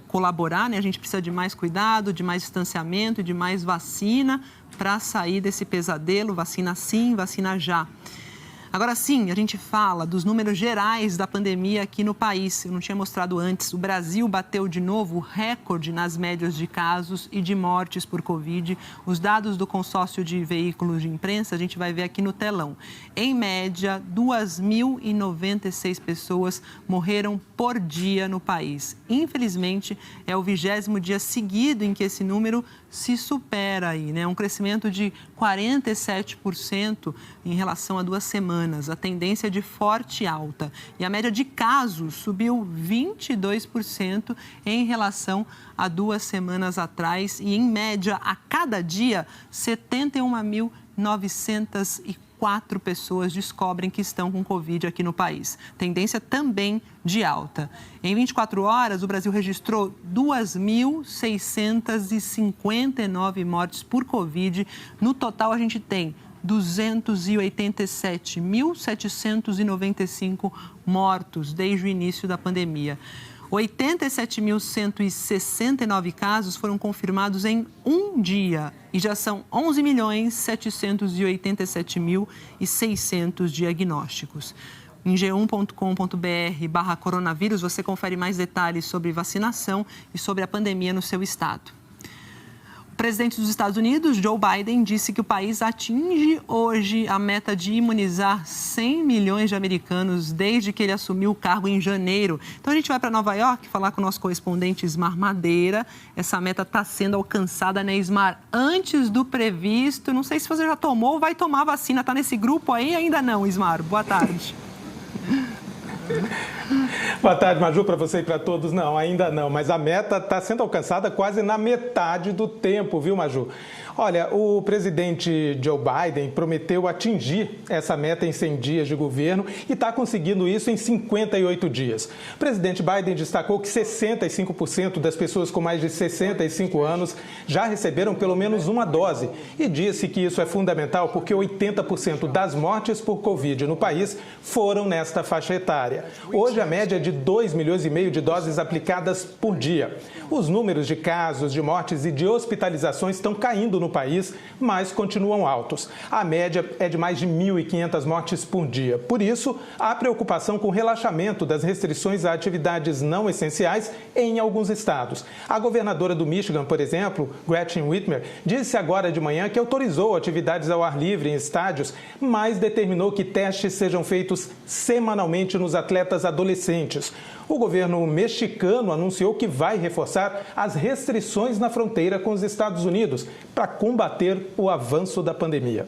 colaborar, A gente precisa de mais cuidado, de mais distanciamento, de mais vacina para sair desse pesadelo. Vacina sim, vacina já. Agora sim, a gente fala dos números gerais da pandemia aqui no país. Eu não tinha mostrado antes. O Brasil bateu de novo recorde nas médias de casos e de mortes por Covid. Os dados do consórcio de veículos de imprensa a gente vai ver aqui no telão. Em média, 2.096 pessoas morreram por dia no país. Infelizmente, é o 20º dia seguido em que esse número se supera aí, Um crescimento de 47% em relação a 2 semanas. A tendência é de forte alta. E a média de casos subiu 22% em relação a 2 semanas atrás. E, em média, a cada dia, 71.904 pessoas descobrem que estão com Covid aqui no país. Tendência também de alta. Em 24 horas, o Brasil registrou 2.659 mortes por Covid. No total, a gente tem 287.795 mortos desde o início da pandemia. 87.169 casos foram confirmados em um dia e já são 11.787.600 diagnósticos. Em g1.com.br/coronavírus você confere mais detalhes sobre vacinação e sobre a pandemia no seu estado. O presidente dos Estados Unidos, Joe Biden, disse que o país atinge hoje a meta de imunizar 100 milhões de americanos desde que ele assumiu o cargo em janeiro. Então a gente vai para Nova York falar com o nosso correspondente Ismar Madeira. Essa meta está sendo alcançada, Ismar, antes do previsto. Não sei se você já tomou ou vai tomar a vacina. Está nesse grupo aí? Ainda não, Ismar. Boa tarde.
Boa tarde, Maju, para você e para todos. Não, ainda não, mas a meta está sendo alcançada quase na metade do tempo, viu, Maju? Olha, o presidente Joe Biden prometeu atingir essa meta em 100 dias de governo e está conseguindo isso em 58 dias. O presidente Biden destacou que 65% das pessoas com mais de 65 anos já receberam pelo menos uma dose e disse que isso é fundamental porque 80% das mortes por Covid no país foram nesta faixa etária. Hoje, a média é de 2,5 milhões de doses aplicadas por dia. Os números de casos, de mortes e de hospitalizações estão caindo no país, mas continuam altos. A média é de mais de 1.500 mortes por dia. Por isso, há preocupação com o relaxamento das restrições a atividades não essenciais em alguns estados. A governadora do Michigan, por exemplo, Gretchen Whitmer, disse agora de manhã que autorizou atividades ao ar livre em estádios, mas determinou que testes sejam feitos semanalmente nos atletas adolescentes. O governo mexicano anunciou que vai reforçar as restrições na fronteira com os Estados Unidos para combater o avanço da pandemia.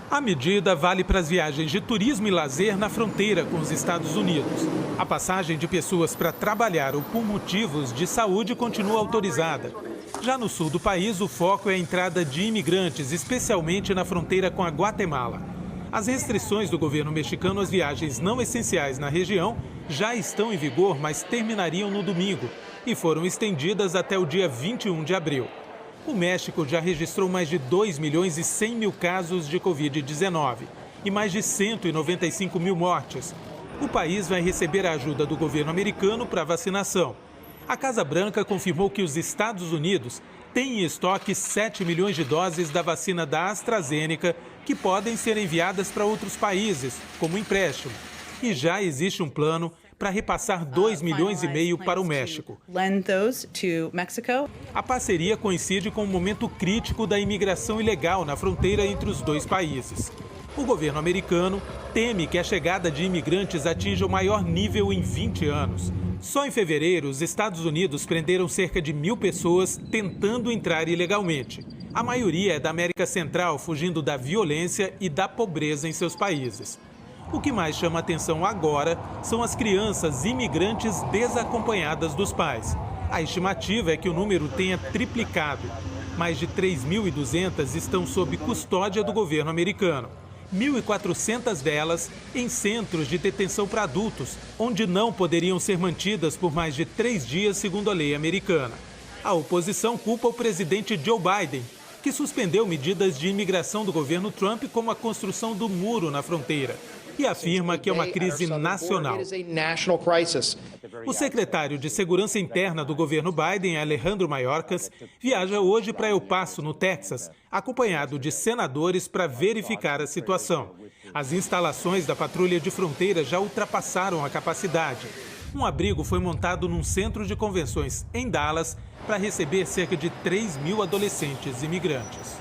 A medida vale para as viagens de turismo e lazer na fronteira com os Estados Unidos. A passagem de pessoas para trabalhar ou por motivos de saúde continua autorizada. Já no sul do país, o foco é a entrada de imigrantes, especialmente na fronteira com a Guatemala. As restrições do governo mexicano às viagens não essenciais na região já estão em vigor, mas terminariam no domingo e foram estendidas até o dia 21 de abril. O México já registrou mais de 2 milhões e 100 mil casos de Covid-19 e mais de 195 mil mortes. O país vai receber a ajuda do governo americano para a vacinação. A Casa Branca confirmou que os Estados Unidos têm em estoque 7 milhões de doses da vacina da AstraZeneca que podem ser enviadas para outros países, como empréstimo. E já existe um plano para repassar 2,5 milhões para o México. A parceria coincide com um momento crítico da imigração ilegal na fronteira entre os dois países. O governo americano teme que a chegada de imigrantes atinja o maior nível em 20 anos. Só em fevereiro, os Estados Unidos prenderam cerca de 1.000 pessoas tentando entrar ilegalmente. A maioria é da América Central, fugindo da violência e da pobreza em seus países. O que mais chama atenção agora são as crianças imigrantes desacompanhadas dos pais. A estimativa é que o número tenha triplicado. Mais de 3.200 estão sob custódia do governo americano. 1.400 delas em centros de detenção para adultos, onde não poderiam ser mantidas por mais de 3 dias, segundo a lei americana. A oposição culpa o presidente Joe Biden, que suspendeu medidas de imigração do governo Trump, como a construção do muro na fronteira, e afirma que é uma crise nacional. O secretário de Segurança Interna do governo Biden, Alejandro Mayorkas, viaja hoje para El Paso, no Texas, acompanhado de senadores para verificar a situação. As instalações da patrulha de fronteira já ultrapassaram a capacidade. Um abrigo foi montado num centro de convenções em Dallas para receber cerca de 3.000 adolescentes imigrantes.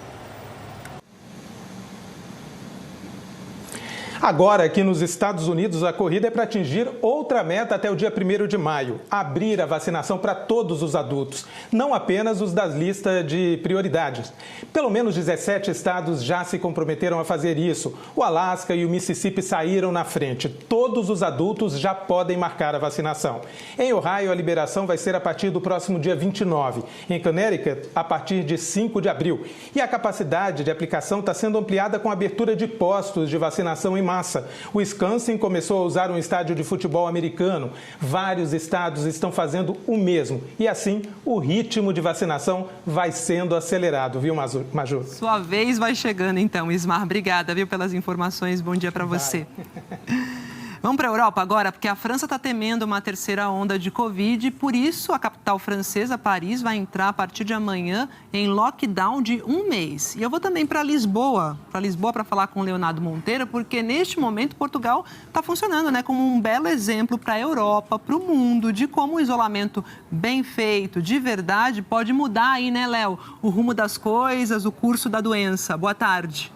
Agora, aqui nos Estados Unidos, a corrida é para atingir outra meta até o dia 1º de maio, abrir a vacinação para todos os adultos, não apenas os das listas de prioridades. Pelo menos 17 estados já se comprometeram a fazer isso. O Alasca e o Mississippi saíram na frente. Todos os adultos já podem marcar a vacinação. Em Ohio, a liberação vai ser a partir do próximo dia 29. Em Connecticut, a partir de 5 de abril. E a capacidade de aplicação está sendo ampliada com a abertura de postos de vacinação em massa. O Wisconsin começou a usar um estádio de futebol americano. Vários estados estão fazendo o mesmo. E assim, o ritmo de vacinação vai sendo acelerado, viu, Maju?
Sua vez vai chegando, então, Ismar. Obrigada, viu, pelas informações. Bom dia para você. Vamos para a Europa agora, porque a França está temendo uma terceira onda de Covid. Por isso, a capital francesa, Paris, vai entrar a partir de amanhã em lockdown de 1 mês. E eu vou também para Lisboa para falar com o Leonardo Monteiro, porque neste momento Portugal está funcionando, né, como um belo exemplo para a Europa, para o mundo, de como o isolamento bem feito, de verdade, pode mudar aí, né, Léo, o rumo das coisas, o curso da doença. Boa tarde.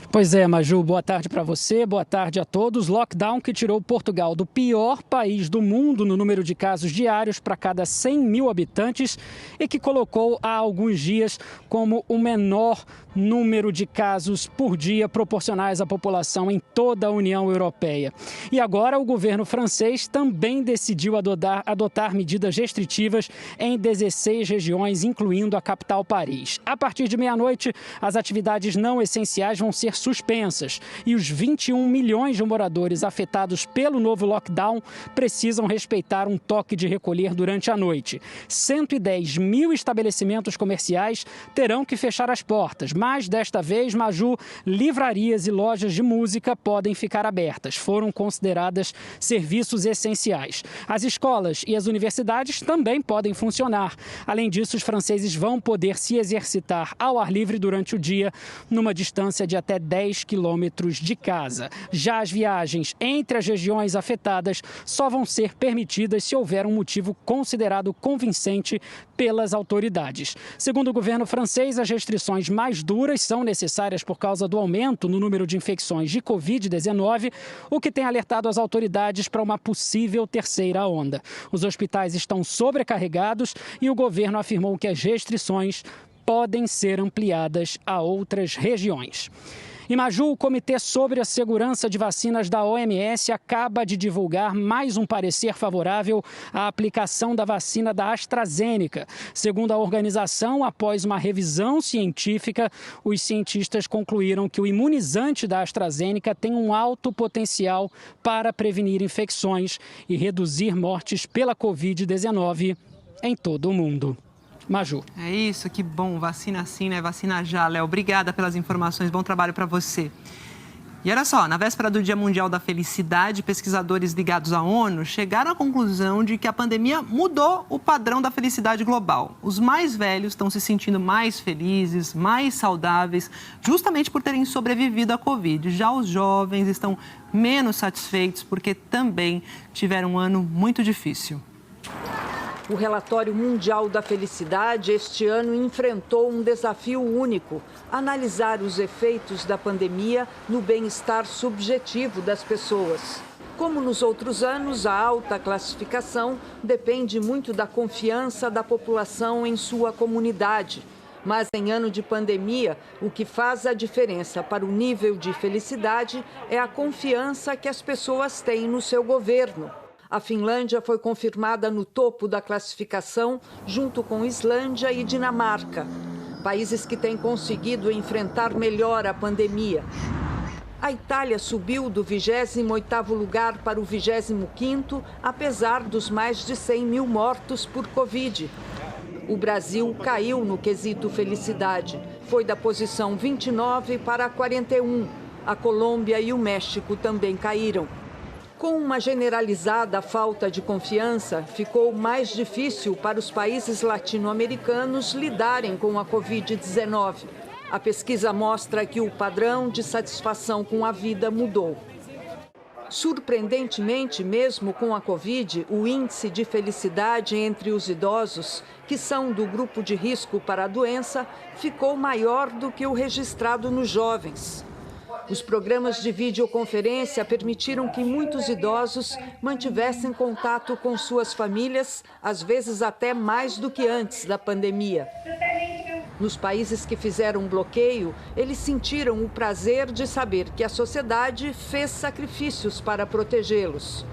Pois é, Maju, boa tarde para você, boa tarde a todos. Lockdown que tirou Portugal do pior país do mundo no número de casos diários para cada 100 mil habitantes e que colocou há alguns dias como o menor número de casos por dia proporcionais à população em toda a União Europeia. E agora o governo francês também decidiu adotar medidas restritivas em 16 regiões, incluindo a capital Paris. A partir de meia-noite, as atividades não essenciais vão ser suspensas e os 21 milhões de moradores afetados pelo novo lockdown precisam respeitar um toque de recolher durante a noite. 110 mil estabelecimentos comerciais terão que fechar as portas, mas desta vez, Maju, livrarias e lojas de música podem ficar abertas. Foram consideradas serviços essenciais. As escolas e as universidades também podem funcionar. Além disso, os franceses vão poder se exercitar ao ar livre durante o dia, numa distância de até 10 quilômetros de casa. Já as viagens entre as regiões afetadas só vão ser permitidas se houver um motivo considerado convincente pelas autoridades. Segundo o governo francês, as restrições mais duras são necessárias por causa do aumento no número de infecções de Covid-19, o que tem alertado as autoridades para uma possível terceira onda. Os hospitais estão sobrecarregados e o governo afirmou que as restrições podem ser ampliadas a outras regiões. E Maju, o Comitê sobre a Segurança de Vacinas da OMS acaba de divulgar mais um parecer favorável à aplicação da vacina da AstraZeneca. Segundo a organização, após uma revisão científica, os cientistas concluíram que o imunizante da AstraZeneca tem um alto potencial para prevenir infecções e reduzir mortes pela Covid-19 em todo o mundo. Maju.
É isso, que bom. Vacina sim, né? Vacina já, Léo. Obrigada pelas informações. Bom trabalho para você. E olha só, na véspera do Dia Mundial da Felicidade, pesquisadores ligados à ONU chegaram à conclusão de que a pandemia mudou o padrão da felicidade global. Os mais velhos estão se sentindo mais felizes, mais saudáveis, justamente por terem sobrevivido à Covid. Já os jovens estão menos satisfeitos porque também tiveram um ano muito difícil.
O Relatório Mundial da Felicidade este ano enfrentou um desafio único: analisar os efeitos da pandemia no bem-estar subjetivo das pessoas. Como nos outros anos, a alta classificação depende muito da confiança da população em sua comunidade. Mas em ano de pandemia, o que faz a diferença para o nível de felicidade é a confiança que as pessoas têm no seu governo. A Finlândia foi confirmada no topo da classificação, junto com Islândia e Dinamarca, países que têm conseguido enfrentar melhor a pandemia. A Itália subiu do 28º lugar para o 25º, apesar dos mais de 100 mil mortos por Covid. O Brasil caiu no quesito felicidade. Foi da posição 29 para a 41. A Colômbia e o México também caíram. Com uma generalizada falta de confiança, ficou mais difícil para os países latino-americanos lidarem com a Covid-19. A pesquisa mostra que o padrão de satisfação com a vida mudou. Surpreendentemente, mesmo com a Covid, o índice de felicidade entre os idosos, que são do grupo de risco para a doença, ficou maior do que o registrado nos jovens. Os programas de videoconferência permitiram que muitos idosos mantivessem contato com suas famílias, às vezes até mais do que antes da pandemia. Nos países que fizeram um bloqueio, eles sentiram o prazer de saber que a sociedade fez sacrifícios para protegê-los.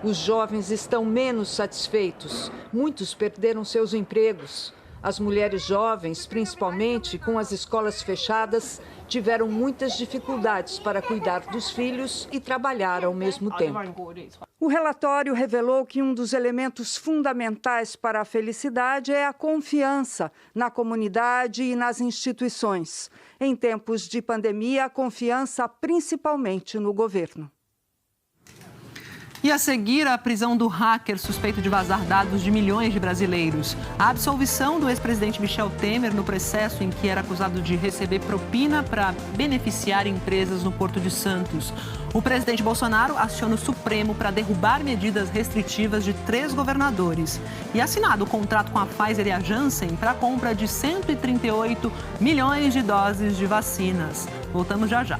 Os jovens estão menos satisfeitos, muitos perderam seus empregos. As mulheres jovens, principalmente com as escolas fechadas, tiveram muitas dificuldades para cuidar dos filhos e trabalhar ao mesmo tempo. O relatório revelou que um dos elementos fundamentais para a felicidade é a confiança na comunidade e nas instituições. Em tempos de pandemia, a confiança principalmente no governo.
E a seguir, a prisão do hacker suspeito de vazar dados de milhões de brasileiros. A absolvição do ex-presidente Michel Temer no processo em que era acusado de receber propina para beneficiar empresas no Porto de Santos. O presidente Bolsonaro aciona o Supremo para derrubar medidas restritivas de 3 governadores. E assinado o contrato com a Pfizer e a Janssen para a compra de 138 milhões de doses de vacinas. Voltamos já já.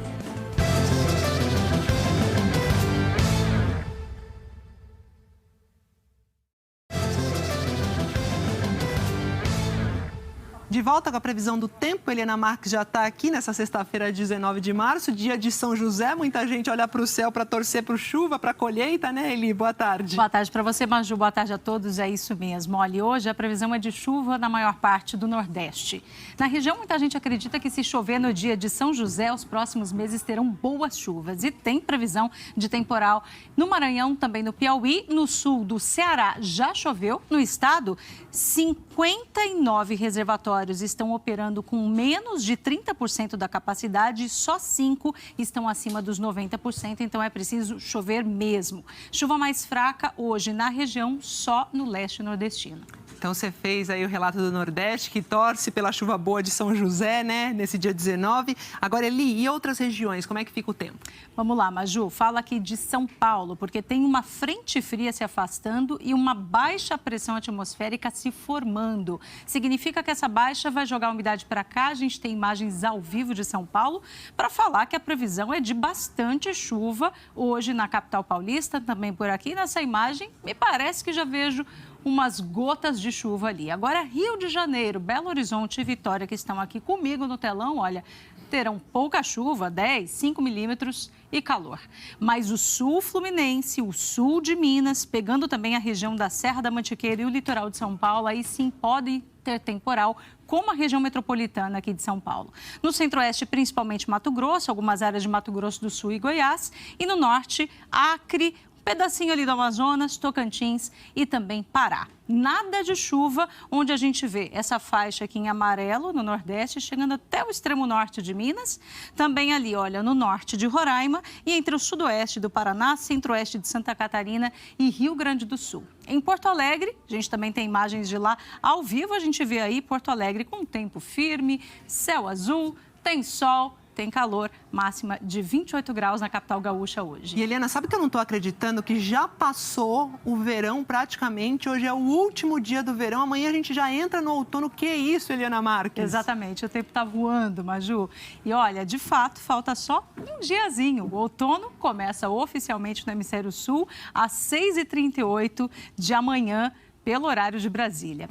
De volta com a previsão do tempo, Eliana Marques já está aqui nessa sexta-feira, 19 de março, dia de São José. Muita gente olha para o céu para torcer para chuva, para colheita, né, Eli? Boa tarde.
Boa tarde para você, Maju. Boa tarde a todos. É isso mesmo. Olha, hoje a previsão é de chuva na maior parte do Nordeste. Na região, muita gente acredita que se chover no dia de São José, os próximos meses terão boas chuvas. E tem previsão de temporal no Maranhão, também no Piauí, no sul do Ceará. Já choveu no estado, 59 reservatórios estão operando com menos de 30% da capacidade, só 5 estão acima dos 90%, então é preciso chover mesmo. Chuva mais fraca hoje na região, só no leste nordestino.
Então você fez aí o relato do Nordeste, que torce pela chuva boa de São José, né, nesse dia 19. Agora, Eli, e outras regiões, como é que fica o tempo?
Vamos lá, Maju, fala aqui de São Paulo, porque tem uma frente fria se afastando e uma baixa pressão atmosférica se formando. Significa que essa baixa vai jogar a umidade para cá. A gente tem imagens ao vivo de São Paulo para falar que a previsão é de bastante chuva hoje na capital paulista, também por aqui. Nessa imagem, me parece que já vejo umas gotas de chuva ali. Agora, Rio de Janeiro, Belo Horizonte e Vitória, que estão aqui comigo no telão, olha, terão pouca chuva, 10, 5 milímetros e calor. Mas o sul fluminense, o sul de Minas, pegando também a região da Serra da Mantiqueira e o litoral de São Paulo, aí sim pode ter temporal, como a região metropolitana aqui de São Paulo. No centro-oeste, principalmente Mato Grosso, algumas áreas de Mato Grosso do Sul e Goiás. E no norte, Acre, pedacinho ali do Amazonas, Tocantins e também Pará. Nada de chuva, onde a gente vê essa faixa aqui em amarelo no Nordeste, chegando até o extremo norte de Minas. Também ali, olha, no norte de Roraima e entre o sudoeste do Paraná, centro-oeste de Santa Catarina e Rio Grande do Sul. Em Porto Alegre, a gente também tem imagens de lá ao vivo, a gente vê aí Porto Alegre com tempo firme, céu azul, tem sol, tem calor, máxima de 28 graus na capital gaúcha hoje.
E, Eliana, sabe que eu não estou acreditando que já passou o verão praticamente? Hoje é o último dia do verão, amanhã a gente já entra no outono. Que é isso, Eliana Marques?
Exatamente, o tempo está voando, Maju. E olha, de fato, falta só um diazinho. O outono começa oficialmente no Hemisfério Sul às 6h38 de amanhã, pelo horário de Brasília.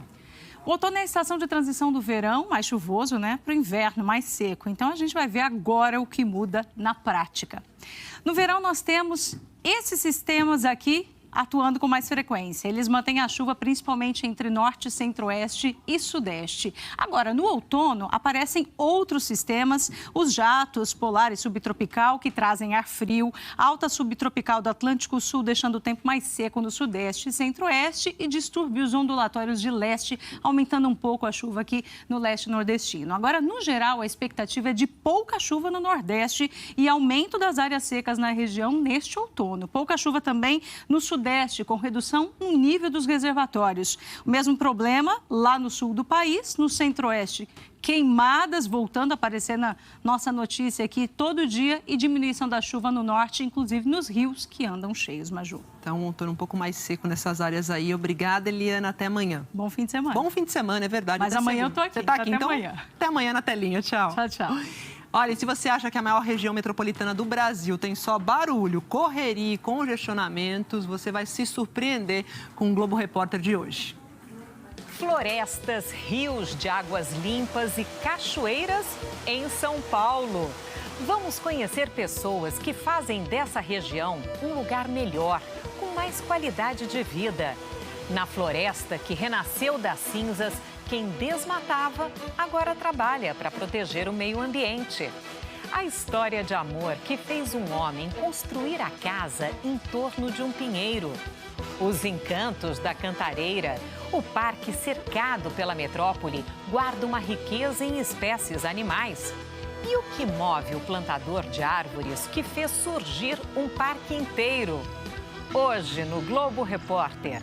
O outono é a estação de transição do verão, mais chuvoso, né, para o inverno, mais seco. Então, a gente vai ver agora o que muda na prática. No verão, nós temos esses sistemas aqui atuando com mais frequência. Eles mantêm a chuva principalmente entre norte, centro-oeste e sudeste. Agora, no outono, aparecem outros sistemas, os jatos polar e subtropical, que trazem ar frio, alta subtropical do Atlântico Sul, deixando o tempo mais seco no sudeste e centro-oeste, e distúrbios ondulatórios de leste, aumentando um pouco a chuva aqui no leste nordestino. Agora, no geral, a expectativa é de pouca chuva no nordeste e aumento das áreas secas na região neste outono. Pouca chuva também no sudeste, com redução no nível dos reservatórios. O mesmo problema lá no sul do país, no centro-oeste. Queimadas voltando a aparecer na nossa notícia aqui todo dia e diminuição da chuva no norte, inclusive nos rios que andam cheios, Maju.
Então, um outono um pouco mais seco nessas áreas aí. Obrigada, Eliana. Até amanhã.
Bom fim de semana.
Bom fim de semana, é verdade.
Mas
até
amanhã eu tô aqui.
Você tá aqui,
até
então?
Amanhã.
Até amanhã na telinha. Tchau.
Tchau, tchau.
Olha, se você acha que a maior região metropolitana do Brasil tem só barulho, correria e congestionamentos, você vai se surpreender com o Globo Repórter de hoje.
Florestas, rios de águas limpas e cachoeiras em São Paulo. Vamos conhecer pessoas que fazem dessa região um lugar melhor, com mais qualidade de vida. Na floresta que renasceu das cinzas, quem desmatava agora trabalha para proteger o meio ambiente. A história de amor que fez um homem construir a casa em torno de um pinheiro. Os encantos da Cantareira. O parque cercado pela metrópole guarda uma riqueza em espécies animais. E o que move o plantador de árvores que fez surgir um parque inteiro? Hoje no Globo Repórter.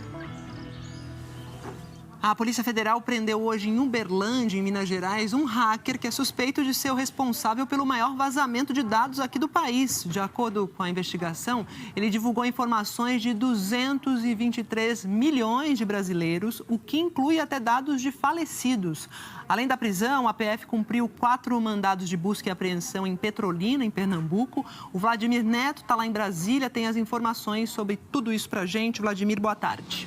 A Polícia Federal prendeu hoje em Uberlândia, em Minas Gerais, um hacker que é suspeito de ser o responsável pelo maior vazamento de dados aqui do país. De acordo com a investigação, ele divulgou informações de 223 milhões de brasileiros, o que inclui até dados de falecidos. Além da prisão, a PF cumpriu 4 mandados de busca e apreensão em Petrolina, em Pernambuco. O Vladimir Neto está lá em Brasília, tem as informações sobre tudo isso pra gente. Vladimir, boa tarde.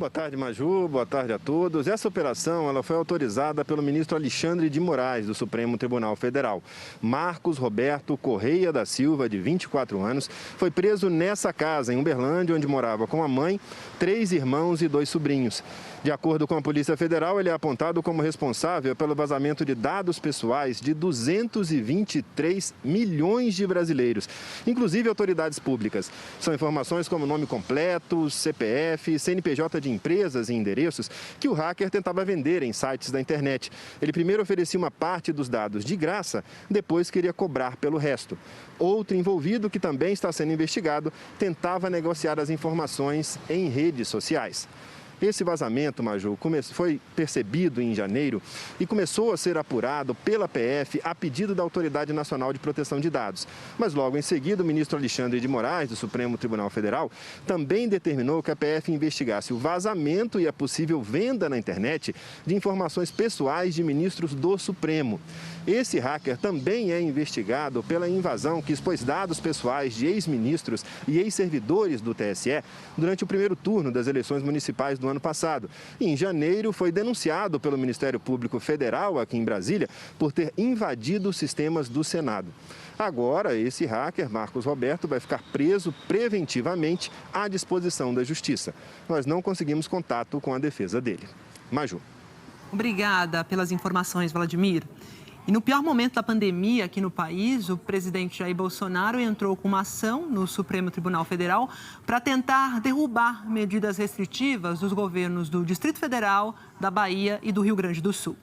Boa tarde, Maju. Boa tarde a todos. Essa operação ela foi autorizada pelo ministro Alexandre de Moraes, do Supremo Tribunal Federal. Marcos Roberto Correia da Silva, de 24 anos, foi preso nessa casa, em Uberlândia, onde morava com a mãe, 3 irmãos e 2 sobrinhos. De acordo com a Polícia Federal, ele é apontado como responsável pelo vazamento de dados pessoais de 223 milhões de brasileiros, inclusive autoridades públicas. São informações como nome completo, CPF, CNPJ de empresas e endereços que o hacker tentava vender em sites da internet. Ele primeiro oferecia uma parte dos dados de graça, depois queria cobrar pelo resto. Outro envolvido, que também está sendo investigado, tentava negociar as informações em redes sociais. Esse vazamento, Maju, foi percebido em janeiro e começou a ser apurado pela PF a pedido da Autoridade Nacional de Proteção de Dados. Mas logo em seguida, o ministro Alexandre de Moraes, do Supremo Tribunal Federal, também determinou que a PF investigasse o vazamento e a possível venda na internet de informações pessoais de ministros do Supremo. Esse hacker também é investigado pela invasão que expôs dados pessoais de ex-ministros e ex-servidores do TSE durante o primeiro turno das eleições municipais do ano passado. E, em janeiro, foi denunciado pelo Ministério Público Federal, aqui em Brasília, por ter invadido os sistemas do Senado. Agora, esse hacker, Marcos Roberto, vai ficar preso preventivamente à disposição da Justiça. Nós não conseguimos contato com a defesa dele. Maju.
Obrigada pelas informações, Vladimir. E no pior momento da pandemia aqui no país, o presidente Jair Bolsonaro entrou com uma ação no Supremo Tribunal Federal para tentar derrubar medidas restritivas dos governos do Distrito Federal, da Bahia e do Rio Grande do Sul.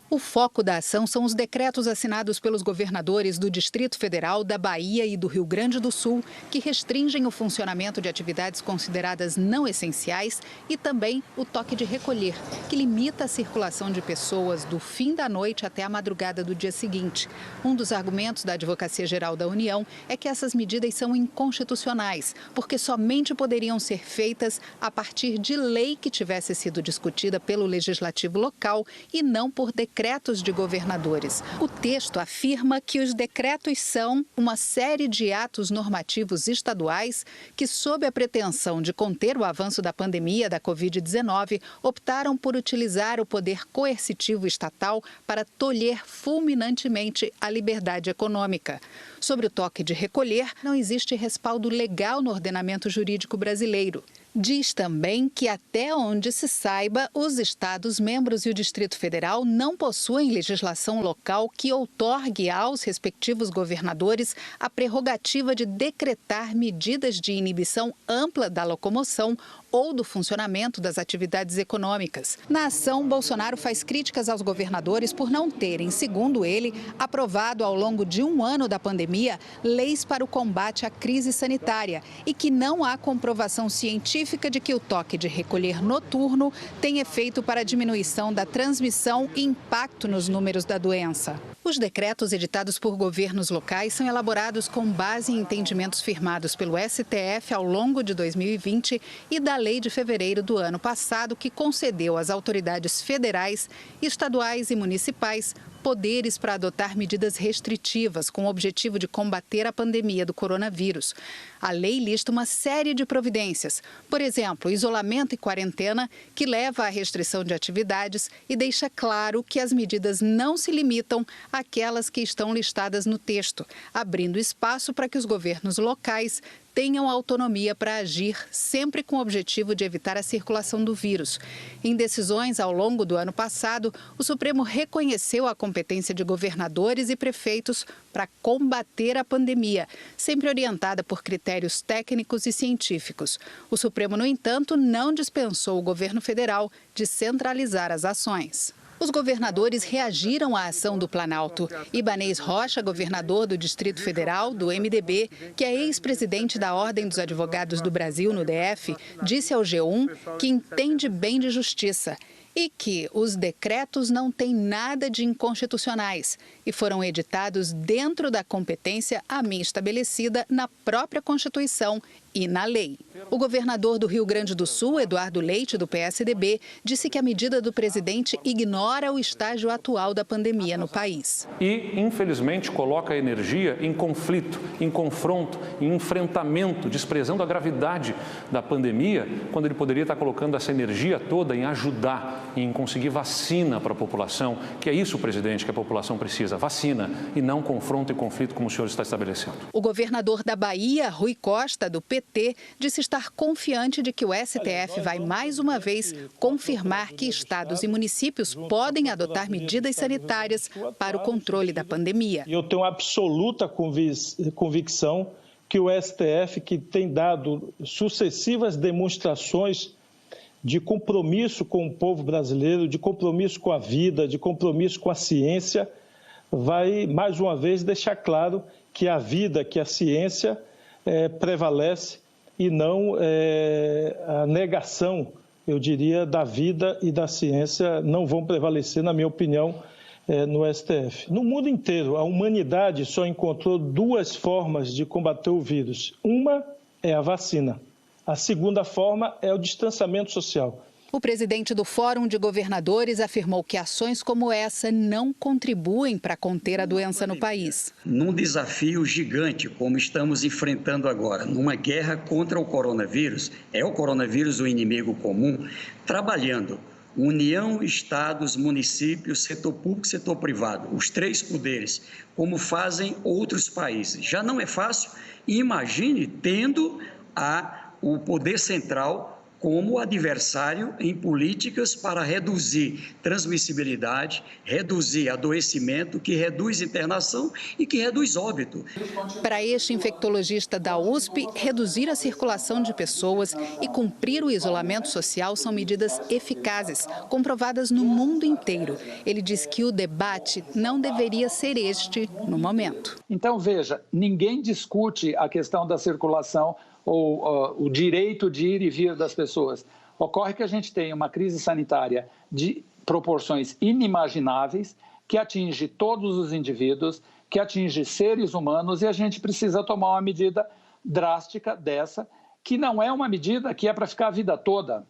O foco da ação são os decretos assinados pelos governadores do Distrito Federal, da Bahia e do Rio Grande do Sul, que restringem o funcionamento de atividades consideradas não essenciais e também o toque de recolher, que limita a circulação de pessoas do fim da noite até a madrugada do dia seguinte. Um dos argumentos da Advocacia Geral da União é que essas medidas são inconstitucionais, porque somente poderiam ser feitas a partir de lei que tivesse sido discutida pelo Legislativo local e não por decretos de governadores. O texto afirma que os decretos são uma série de atos normativos estaduais que, sob a pretensão de conter o avanço da pandemia da Covid-19, optaram por utilizar o poder coercitivo estatal para tolher fulminantemente a liberdade econômica. Sobre o toque de recolher, não existe respaldo legal no ordenamento jurídico brasileiro. Diz também que, até onde se saiba, os estados membros e o Distrito Federal não possuem legislação local que outorgue aos respectivos governadores a prerrogativa de decretar medidas de inibição ampla da locomoção ou do funcionamento das atividades econômicas. Na ação, Bolsonaro faz críticas aos governadores por não terem, segundo ele, aprovado ao longo de um ano da pandemia leis para o combate à crise sanitária e que não há comprovação científica de que o toque de recolher noturno tem efeito para a diminuição da transmissão e impacto nos números da doença. Os decretos editados por governos locais são elaborados com base em entendimentos firmados pelo STF ao longo de 2020 e da Lei de fevereiro do ano passado, que concedeu às autoridades federais, estaduais e municipais poderes para adotar medidas restritivas com o objetivo de combater a pandemia do coronavírus. A lei lista uma série de providências, por exemplo, isolamento e quarentena, que leva à restrição de atividades e deixa claro que as medidas não se limitam àquelas que estão listadas no texto, abrindo espaço para que os governos locais tenham autonomia para agir, sempre com o objetivo de evitar a circulação do vírus. Em decisões ao longo do ano passado, o Supremo reconheceu a competência de governadores e prefeitos para combater a pandemia, sempre orientada por critérios técnicos e científicos. O Supremo, no entanto, não dispensou o governo federal de centralizar as ações. Os governadores reagiram à ação do Planalto. Ibanez Rocha, governador do Distrito Federal, do MDB, que é ex-presidente da Ordem dos Advogados do Brasil no DF, disse ao G1 que entende bem de justiça e que os decretos não têm nada de inconstitucionais e foram editados dentro da competência a mim estabelecida na própria Constituição e na lei. O governador do Rio Grande do Sul, Eduardo Leite, do PSDB, disse que a medida do presidente ignora o estágio atual da pandemia no país.
E, infelizmente, coloca a energia em conflito, em confronto, em enfrentamento, desprezando a gravidade da pandemia, quando ele poderia estar colocando essa energia toda em ajudar, em conseguir vacina para a população, que é isso, presidente, que a população precisa, vacina, e não confronto e conflito como o senhor está estabelecendo.
O governador da Bahia, Rui Costa, do PT, disse estar confiante de que o STF vai mais uma vez confirmar que estados e municípios podem adotar medidas sanitárias para o controle da pandemia.
Eu tenho absoluta convicção que o STF, que tem dado sucessivas demonstrações de compromisso com o povo brasileiro, de compromisso com a vida, de compromisso com a ciência, vai mais uma vez deixar claro que a vida, que a ciência prevalece e não a negação, eu diria, da vida e da ciência não vão prevalecer, na minha opinião, no STF. No mundo inteiro, a humanidade só encontrou duas formas de combater o vírus. Uma é a vacina. A segunda forma é o distanciamento social.
O presidente do Fórum de Governadores afirmou que ações como essa não contribuem para conter a doença no país.
Num desafio gigante, como estamos enfrentando agora, numa guerra contra o coronavírus, é o coronavírus o inimigo comum, trabalhando União, estados, municípios, setor público e setor privado, os três poderes, como fazem outros países. Já não é fácil, imagine tendo o poder central como adversário em políticas para reduzir transmissibilidade, reduzir adoecimento, que reduz internação e que reduz óbito.
Para este infectologista da USP, reduzir a circulação de pessoas e cumprir o isolamento social são medidas eficazes, comprovadas no mundo inteiro. Ele diz que o debate não deveria ser este no momento.
Então, veja, ninguém discute a questão da circulação ou o direito de ir e vir das pessoas. Ocorre que a gente tem uma crise sanitária de proporções inimagináveis, que atinge todos os indivíduos, que atinge seres humanos, e a gente precisa tomar uma medida drástica dessa, que não é uma medida que é para ficar a vida toda,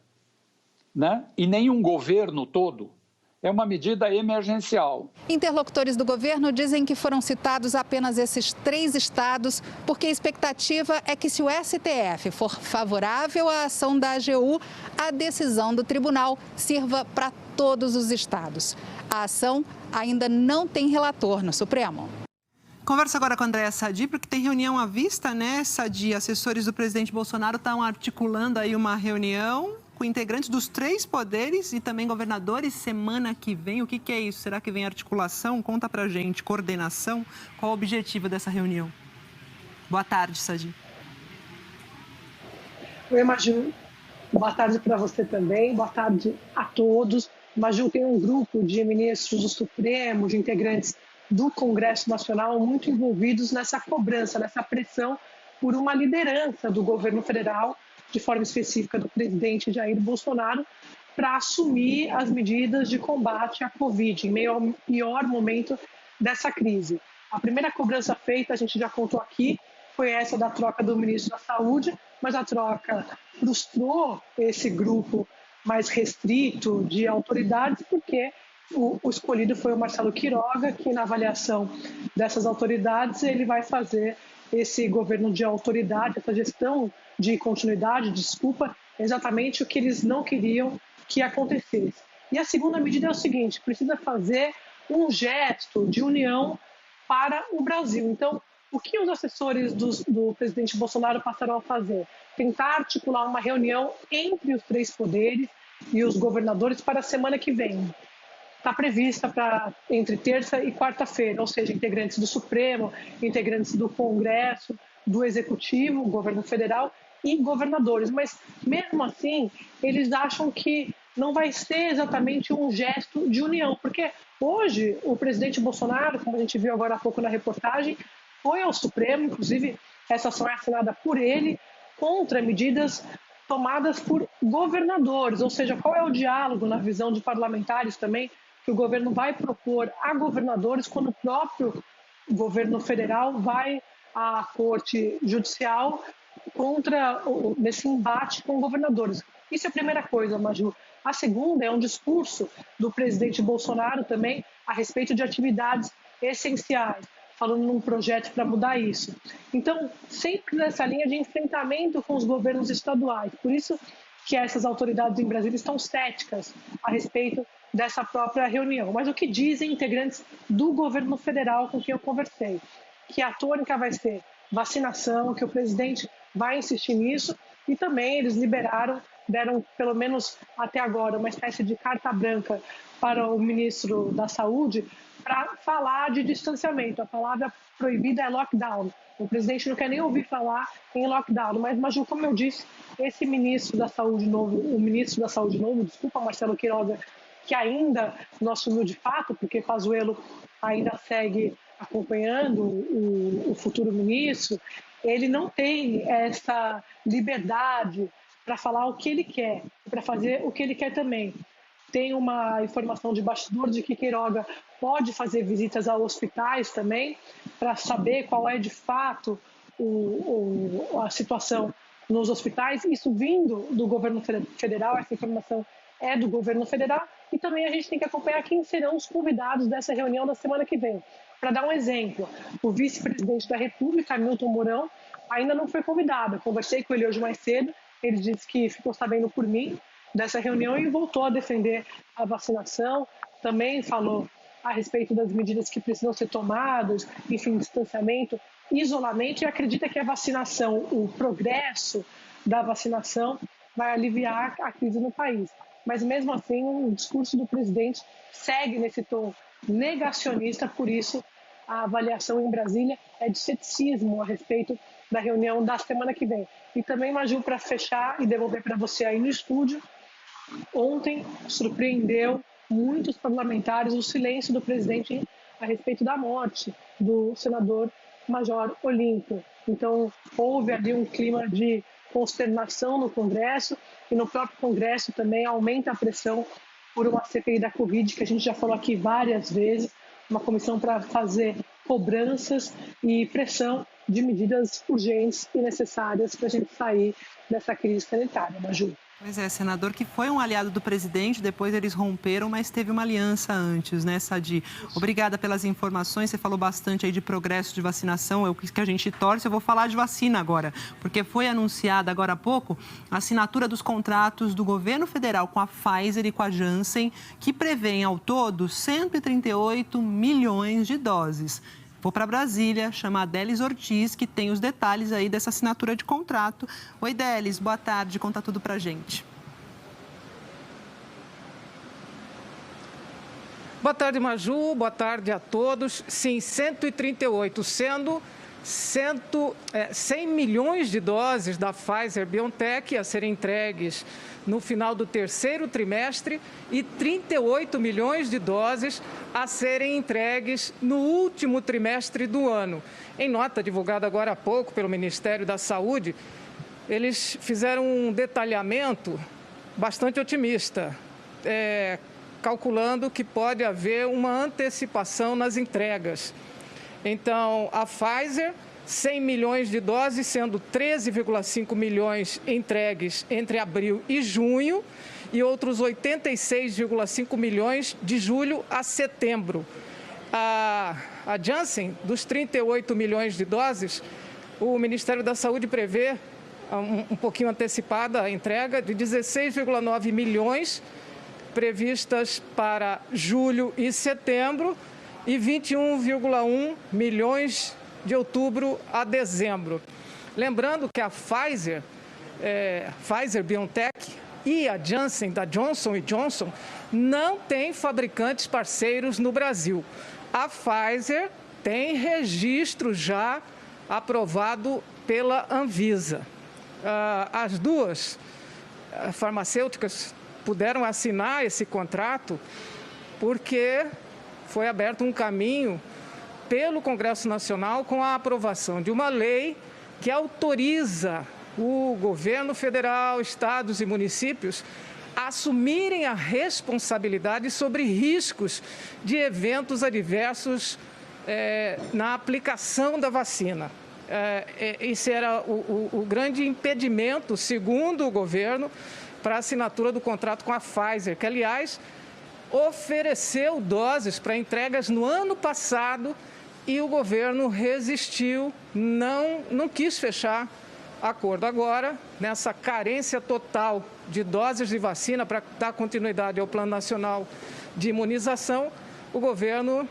né? E nem um governo todo. É uma medida emergencial.
Interlocutores do governo dizem que foram citados apenas esses 3 estados, porque a expectativa é que, se o STF for favorável à ação da AGU, a decisão do tribunal sirva para todos os estados. A ação ainda não tem relator no Supremo.
Conversa agora com a Andréa Sadi, porque tem reunião à vista, né, Sadi? Assessores do presidente Bolsonaro estão articulando aí uma reunião com integrantes dos 3 poderes e também governadores semana que vem. O que é isso? Será que vem articulação? Conta pra gente. Coordenação? Qual o objetivo dessa reunião? Boa tarde, Sadi.
Oi, Maju. Boa tarde para você também. Boa tarde a todos. Maju, tem um grupo de ministros do Supremo, de integrantes do Congresso Nacional muito envolvidos nessa cobrança, nessa pressão por uma liderança do governo federal, de forma específica do presidente Jair Bolsonaro, para assumir as medidas de combate à Covid, em meio ao pior momento dessa crise. A primeira cobrança feita, a gente já contou aqui, foi essa da troca do ministro da Saúde, mas a troca frustrou esse grupo mais restrito de autoridades, porque o escolhido foi o Marcelo Queiroga, que, na avaliação dessas autoridades, ele vai fazer esse governo de autoridade, essa gestão de continuidade, exatamente o que eles não queriam que acontecesse. E a segunda medida é o seguinte: precisa fazer um gesto de união para o Brasil. Então, o que os assessores do presidente Bolsonaro passaram a fazer? Tentar articular uma reunião entre os 3 poderes e os governadores para a semana que vem. Está prevista para entre terça e quarta-feira, ou seja, integrantes do Supremo, integrantes do Congresso, do Executivo, governo federal e governadores. Mas, mesmo assim, eles acham que não vai ser exatamente um gesto de união, porque hoje o presidente Bolsonaro, como a gente viu agora há pouco na reportagem, foi ao Supremo, inclusive essa ação é assinada por ele, contra medidas tomadas por governadores, ou seja, qual é o diálogo na visão de parlamentares também que o governo vai propor a governadores quando o próprio governo federal vai à Corte Judicial nesse embate com governadores. Isso é a primeira coisa, Maju. A segunda é um discurso do presidente Bolsonaro também a respeito de atividades essenciais, falando num projeto para mudar isso. Então, sempre nessa linha de enfrentamento com os governos estaduais. Por isso que essas autoridades em Brasília estão céticas a respeito dessa própria reunião. Mas o que dizem integrantes do governo federal com quem eu conversei? Que a tônica vai ser vacinação, que o presidente vai insistir nisso, e também eles deram, pelo menos até agora, uma espécie de carta branca para o ministro da Saúde para falar de distanciamento. A palavra proibida é lockdown. O presidente não quer nem ouvir falar em lockdown, mas, Maju, como eu disse, esse ministro da Saúde novo, Marcelo Queiroga, que ainda não assumiu de fato, porque Pazuello ainda segue acompanhando o futuro ministro, ele não tem essa liberdade para falar o que ele quer, para fazer o que ele quer também. Tem uma informação de bastidor de que Queiroga pode fazer visitas a hospitais também, para saber qual é de fato a situação nos hospitais. Isso vindo do governo federal, essa informação é do governo federal. E também a gente tem que acompanhar quem serão os convidados dessa reunião da semana que vem. Para dar um exemplo, o vice-presidente da República, Hamilton Mourão, ainda não foi convidado. Eu conversei com ele hoje mais cedo, ele disse que ficou sabendo por mim dessa reunião e voltou a defender a vacinação, também falou a respeito das medidas que precisam ser tomadas, enfim, distanciamento, isolamento, e acredita que a vacinação, o progresso da vacinação vai aliviar a crise no país. Mas mesmo assim, o discurso do presidente segue nesse tom negacionista, por isso a avaliação em Brasília é de ceticismo a respeito da reunião da semana que vem. E também, Maju, para fechar e devolver para você aí no estúdio, ontem surpreendeu muitos parlamentares o silêncio do presidente a respeito da morte do senador Major Olímpio. Então, houve ali um clima de consternação no Congresso, e no próprio Congresso também aumenta a pressão por uma CPI da Covid, que a gente já falou aqui várias vezes, uma comissão para fazer cobranças e pressão de medidas urgentes e necessárias para a gente sair dessa crise sanitária, Maju.
Pois é, senador que foi um aliado do presidente, depois eles romperam, mas teve uma aliança antes, né, Sadi? Obrigada pelas informações, você falou bastante aí de progresso de vacinação, é o que a gente torce. Eu vou falar de vacina agora, porque foi anunciada agora há pouco a assinatura dos contratos do governo federal com a Pfizer e com a Janssen, que prevêem ao todo 138 milhões de doses. Vou para Brasília, chamar a Délis Ortiz, que tem os detalhes aí dessa assinatura de contrato. Oi, Délis, boa tarde, conta tudo para a gente.
Boa tarde, Maju, boa tarde a todos. Sim, 138, sendo 100 milhões de doses da Pfizer-BioNTech a serem entregues no final do terceiro trimestre e 38 milhões de doses a serem entregues no último trimestre do ano. Em nota divulgada agora há pouco pelo Ministério da Saúde, eles fizeram um detalhamento bastante otimista, calculando que pode haver uma antecipação nas entregas. Então, a Pfizer, 100 milhões de doses, sendo 13,5 milhões entregues entre abril e junho e outros 86,5 milhões de julho a setembro. A Janssen, dos 38 milhões de doses, o Ministério da Saúde prevê um pouquinho antecipada a entrega de 16,9 milhões previstas para julho e setembro e 21,1 milhões de outubro a dezembro. Lembrando que a Pfizer-BioNTech e a Janssen, da Johnson & Johnson, não têm fabricantes parceiros no Brasil. A Pfizer tem registro já aprovado pela Anvisa. As duas farmacêuticas puderam assinar esse contrato porque foi aberto um caminho pelo Congresso Nacional com a aprovação de uma lei que autoriza o governo federal, estados e municípios a assumirem a responsabilidade sobre riscos de eventos adversos na aplicação da vacina. Esse era o grande impedimento, segundo o governo, para a assinatura do contrato com a Pfizer, que, aliás, ofereceu doses para entregas no ano passado e o governo resistiu, não quis fechar acordo. Agora, nessa carência total de doses de vacina para dar continuidade ao Plano Nacional de Imunização, o governo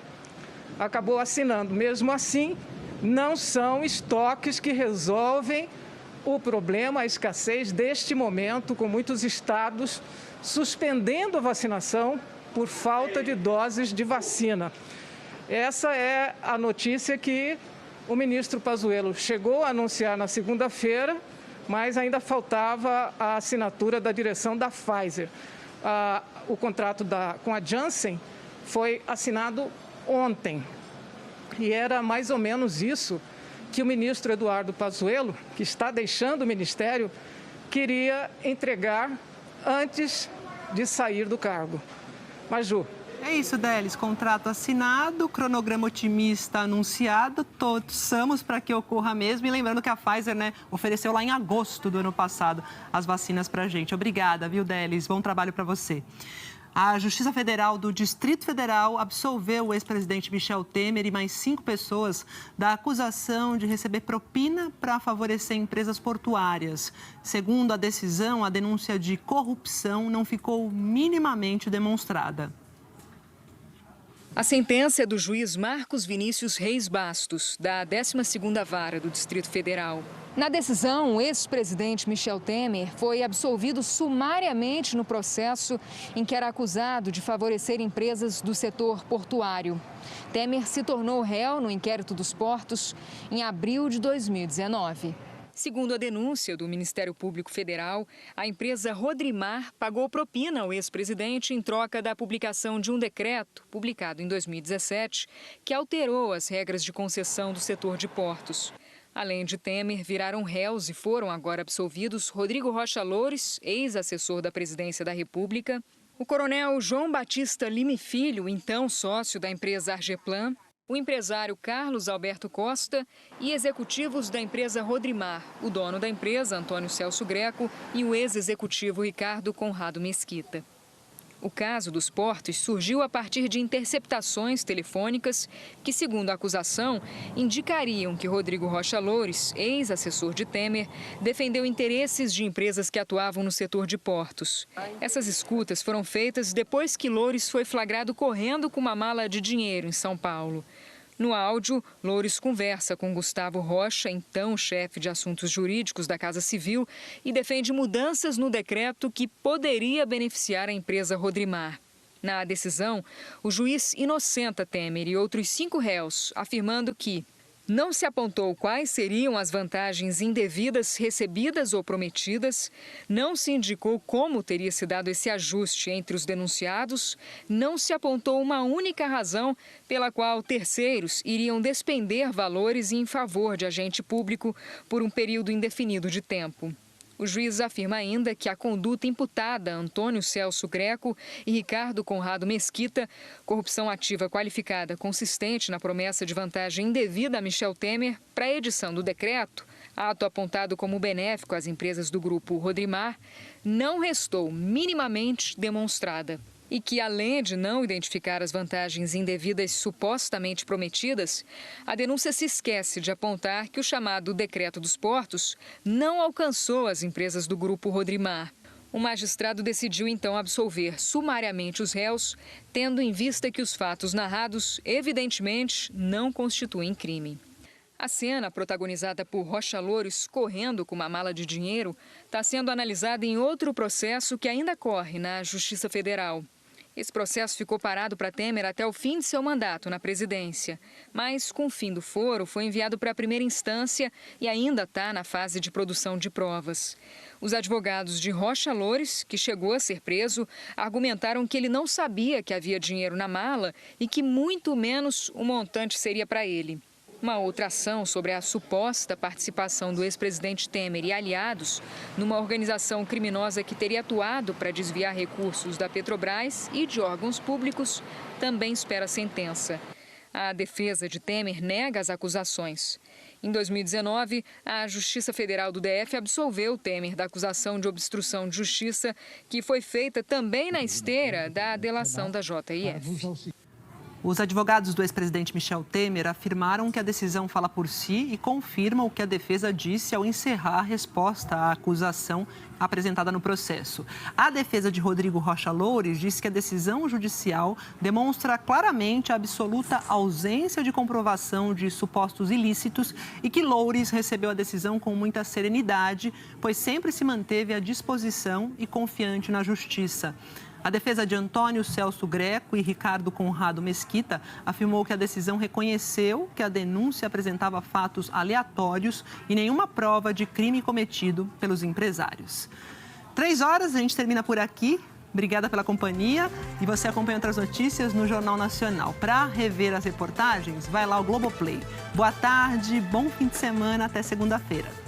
acabou assinando. Mesmo assim, não são estoques que resolvem o problema, a escassez deste momento, com muitos estados suspendendo a vacinação por falta de doses de vacina. Essa é a notícia que o ministro Pazuello chegou a anunciar na segunda-feira, mas ainda faltava a assinatura da direção da Pfizer. O contrato com a Janssen foi assinado ontem. E era mais ou menos isso que o ministro Eduardo Pazuello, que está deixando o ministério, queria entregar antes de sair do cargo. Maju.
É isso, Délis. Contrato assinado, cronograma otimista anunciado, torçamos para que ocorra mesmo. E lembrando que a Pfizer, ofereceu lá em agosto do ano passado as vacinas para a gente. Obrigada, viu, Délis? Bom trabalho para você. A Justiça Federal do Distrito Federal absolveu o ex-presidente Michel Temer e mais 5 pessoas da acusação de receber propina para favorecer empresas portuárias. Segundo a decisão, a denúncia de corrupção não ficou minimamente demonstrada.
A sentença é do juiz Marcos Vinícius Reis Bastos, da 12ª Vara do Distrito Federal. Na decisão, o ex-presidente Michel Temer foi absolvido sumariamente no processo em que era acusado de favorecer empresas do setor portuário. Temer se tornou réu no inquérito dos portos em abril de 2019. Segundo a denúncia do Ministério Público Federal, a empresa Rodrimar pagou propina ao ex-presidente em troca da publicação de um decreto, publicado em 2017, que alterou as regras de concessão do setor de portos. Além de Temer, viraram réus e foram agora absolvidos Rodrigo Rocha Loures, ex-assessor da Presidência da República, o coronel João Batista Lime Filho, então sócio da empresa Argeplan, o empresário Carlos Alberto Costa e executivos da empresa Rodrimar, o dono da empresa, Antônio Celso Greco, e o ex-executivo Ricardo Conrado Mesquita. O caso dos portos surgiu a partir de interceptações telefônicas que, segundo a acusação, indicariam que Rodrigo Rocha Loures, ex-assessor de Temer, defendeu interesses de empresas que atuavam no setor de portos. Essas escutas foram feitas depois que Loures foi flagrado correndo com uma mala de dinheiro em São Paulo. No áudio, Loures conversa com Gustavo Rocha, então chefe de assuntos jurídicos da Casa Civil, e defende mudanças no decreto que poderia beneficiar a empresa Rodrimar. Na decisão, o juiz inocenta Temer e outros 5 réus, afirmando que não se apontou quais seriam as vantagens indevidas recebidas ou prometidas, não se indicou como teria se dado esse ajuste entre os denunciados, não se apontou uma única razão pela qual terceiros iriam despender valores em favor de agente público por um período indefinido de tempo. O juiz afirma ainda que a conduta imputada a Antônio Celso Greco e Ricardo Conrado Mesquita, corrupção ativa qualificada consistente na promessa de vantagem indevida a Michel Temer para a edição do decreto, ato apontado como benéfico às empresas do grupo Rodrimar, não restou minimamente demonstrada. E que, além de não identificar as vantagens indevidas supostamente prometidas, a denúncia se esquece de apontar que o chamado Decreto dos Portos não alcançou as empresas do grupo Rodrimar. O magistrado decidiu então absolver sumariamente os réus, tendo em vista que os fatos narrados, evidentemente, não constituem crime. A cena, protagonizada por Rocha Loures correndo com uma mala de dinheiro, está sendo analisada em outro processo que ainda corre na Justiça Federal. Esse processo ficou parado para Temer até o fim de seu mandato na presidência. Mas, com o fim do foro, foi enviado para a primeira instância e ainda está na fase de produção de provas. Os advogados de Rocha Loures, que chegou a ser preso, argumentaram que ele não sabia que havia dinheiro na mala e que muito menos o montante seria para ele. Uma outra ação sobre a suposta participação do ex-presidente Temer e aliados numa organização criminosa que teria atuado para desviar recursos da Petrobras e de órgãos públicos também espera sentença. A defesa de Temer nega as acusações. Em 2019, a Justiça Federal do DF absolveu Temer da acusação de obstrução de justiça, que foi feita também na esteira da delação da JIF.
Os advogados do ex-presidente Michel Temer afirmaram que a decisão fala por si e confirmam o que a defesa disse ao encerrar a resposta à acusação apresentada no processo. A defesa de Rodrigo Rocha Loures disse que a decisão judicial demonstra claramente a absoluta ausência de comprovação de supostos ilícitos e que Loures recebeu a decisão com muita serenidade, pois sempre se manteve à disposição e confiante na justiça. A defesa de Antônio Celso Greco e Ricardo Conrado Mesquita afirmou que a decisão reconheceu que a denúncia apresentava fatos aleatórios e nenhuma prova de crime cometido pelos empresários. 3 horas, a gente termina por aqui. Obrigada pela companhia e você acompanha outras notícias no Jornal Nacional. Para rever as reportagens, vai lá ao Globoplay. Boa tarde, bom fim de semana, até segunda-feira.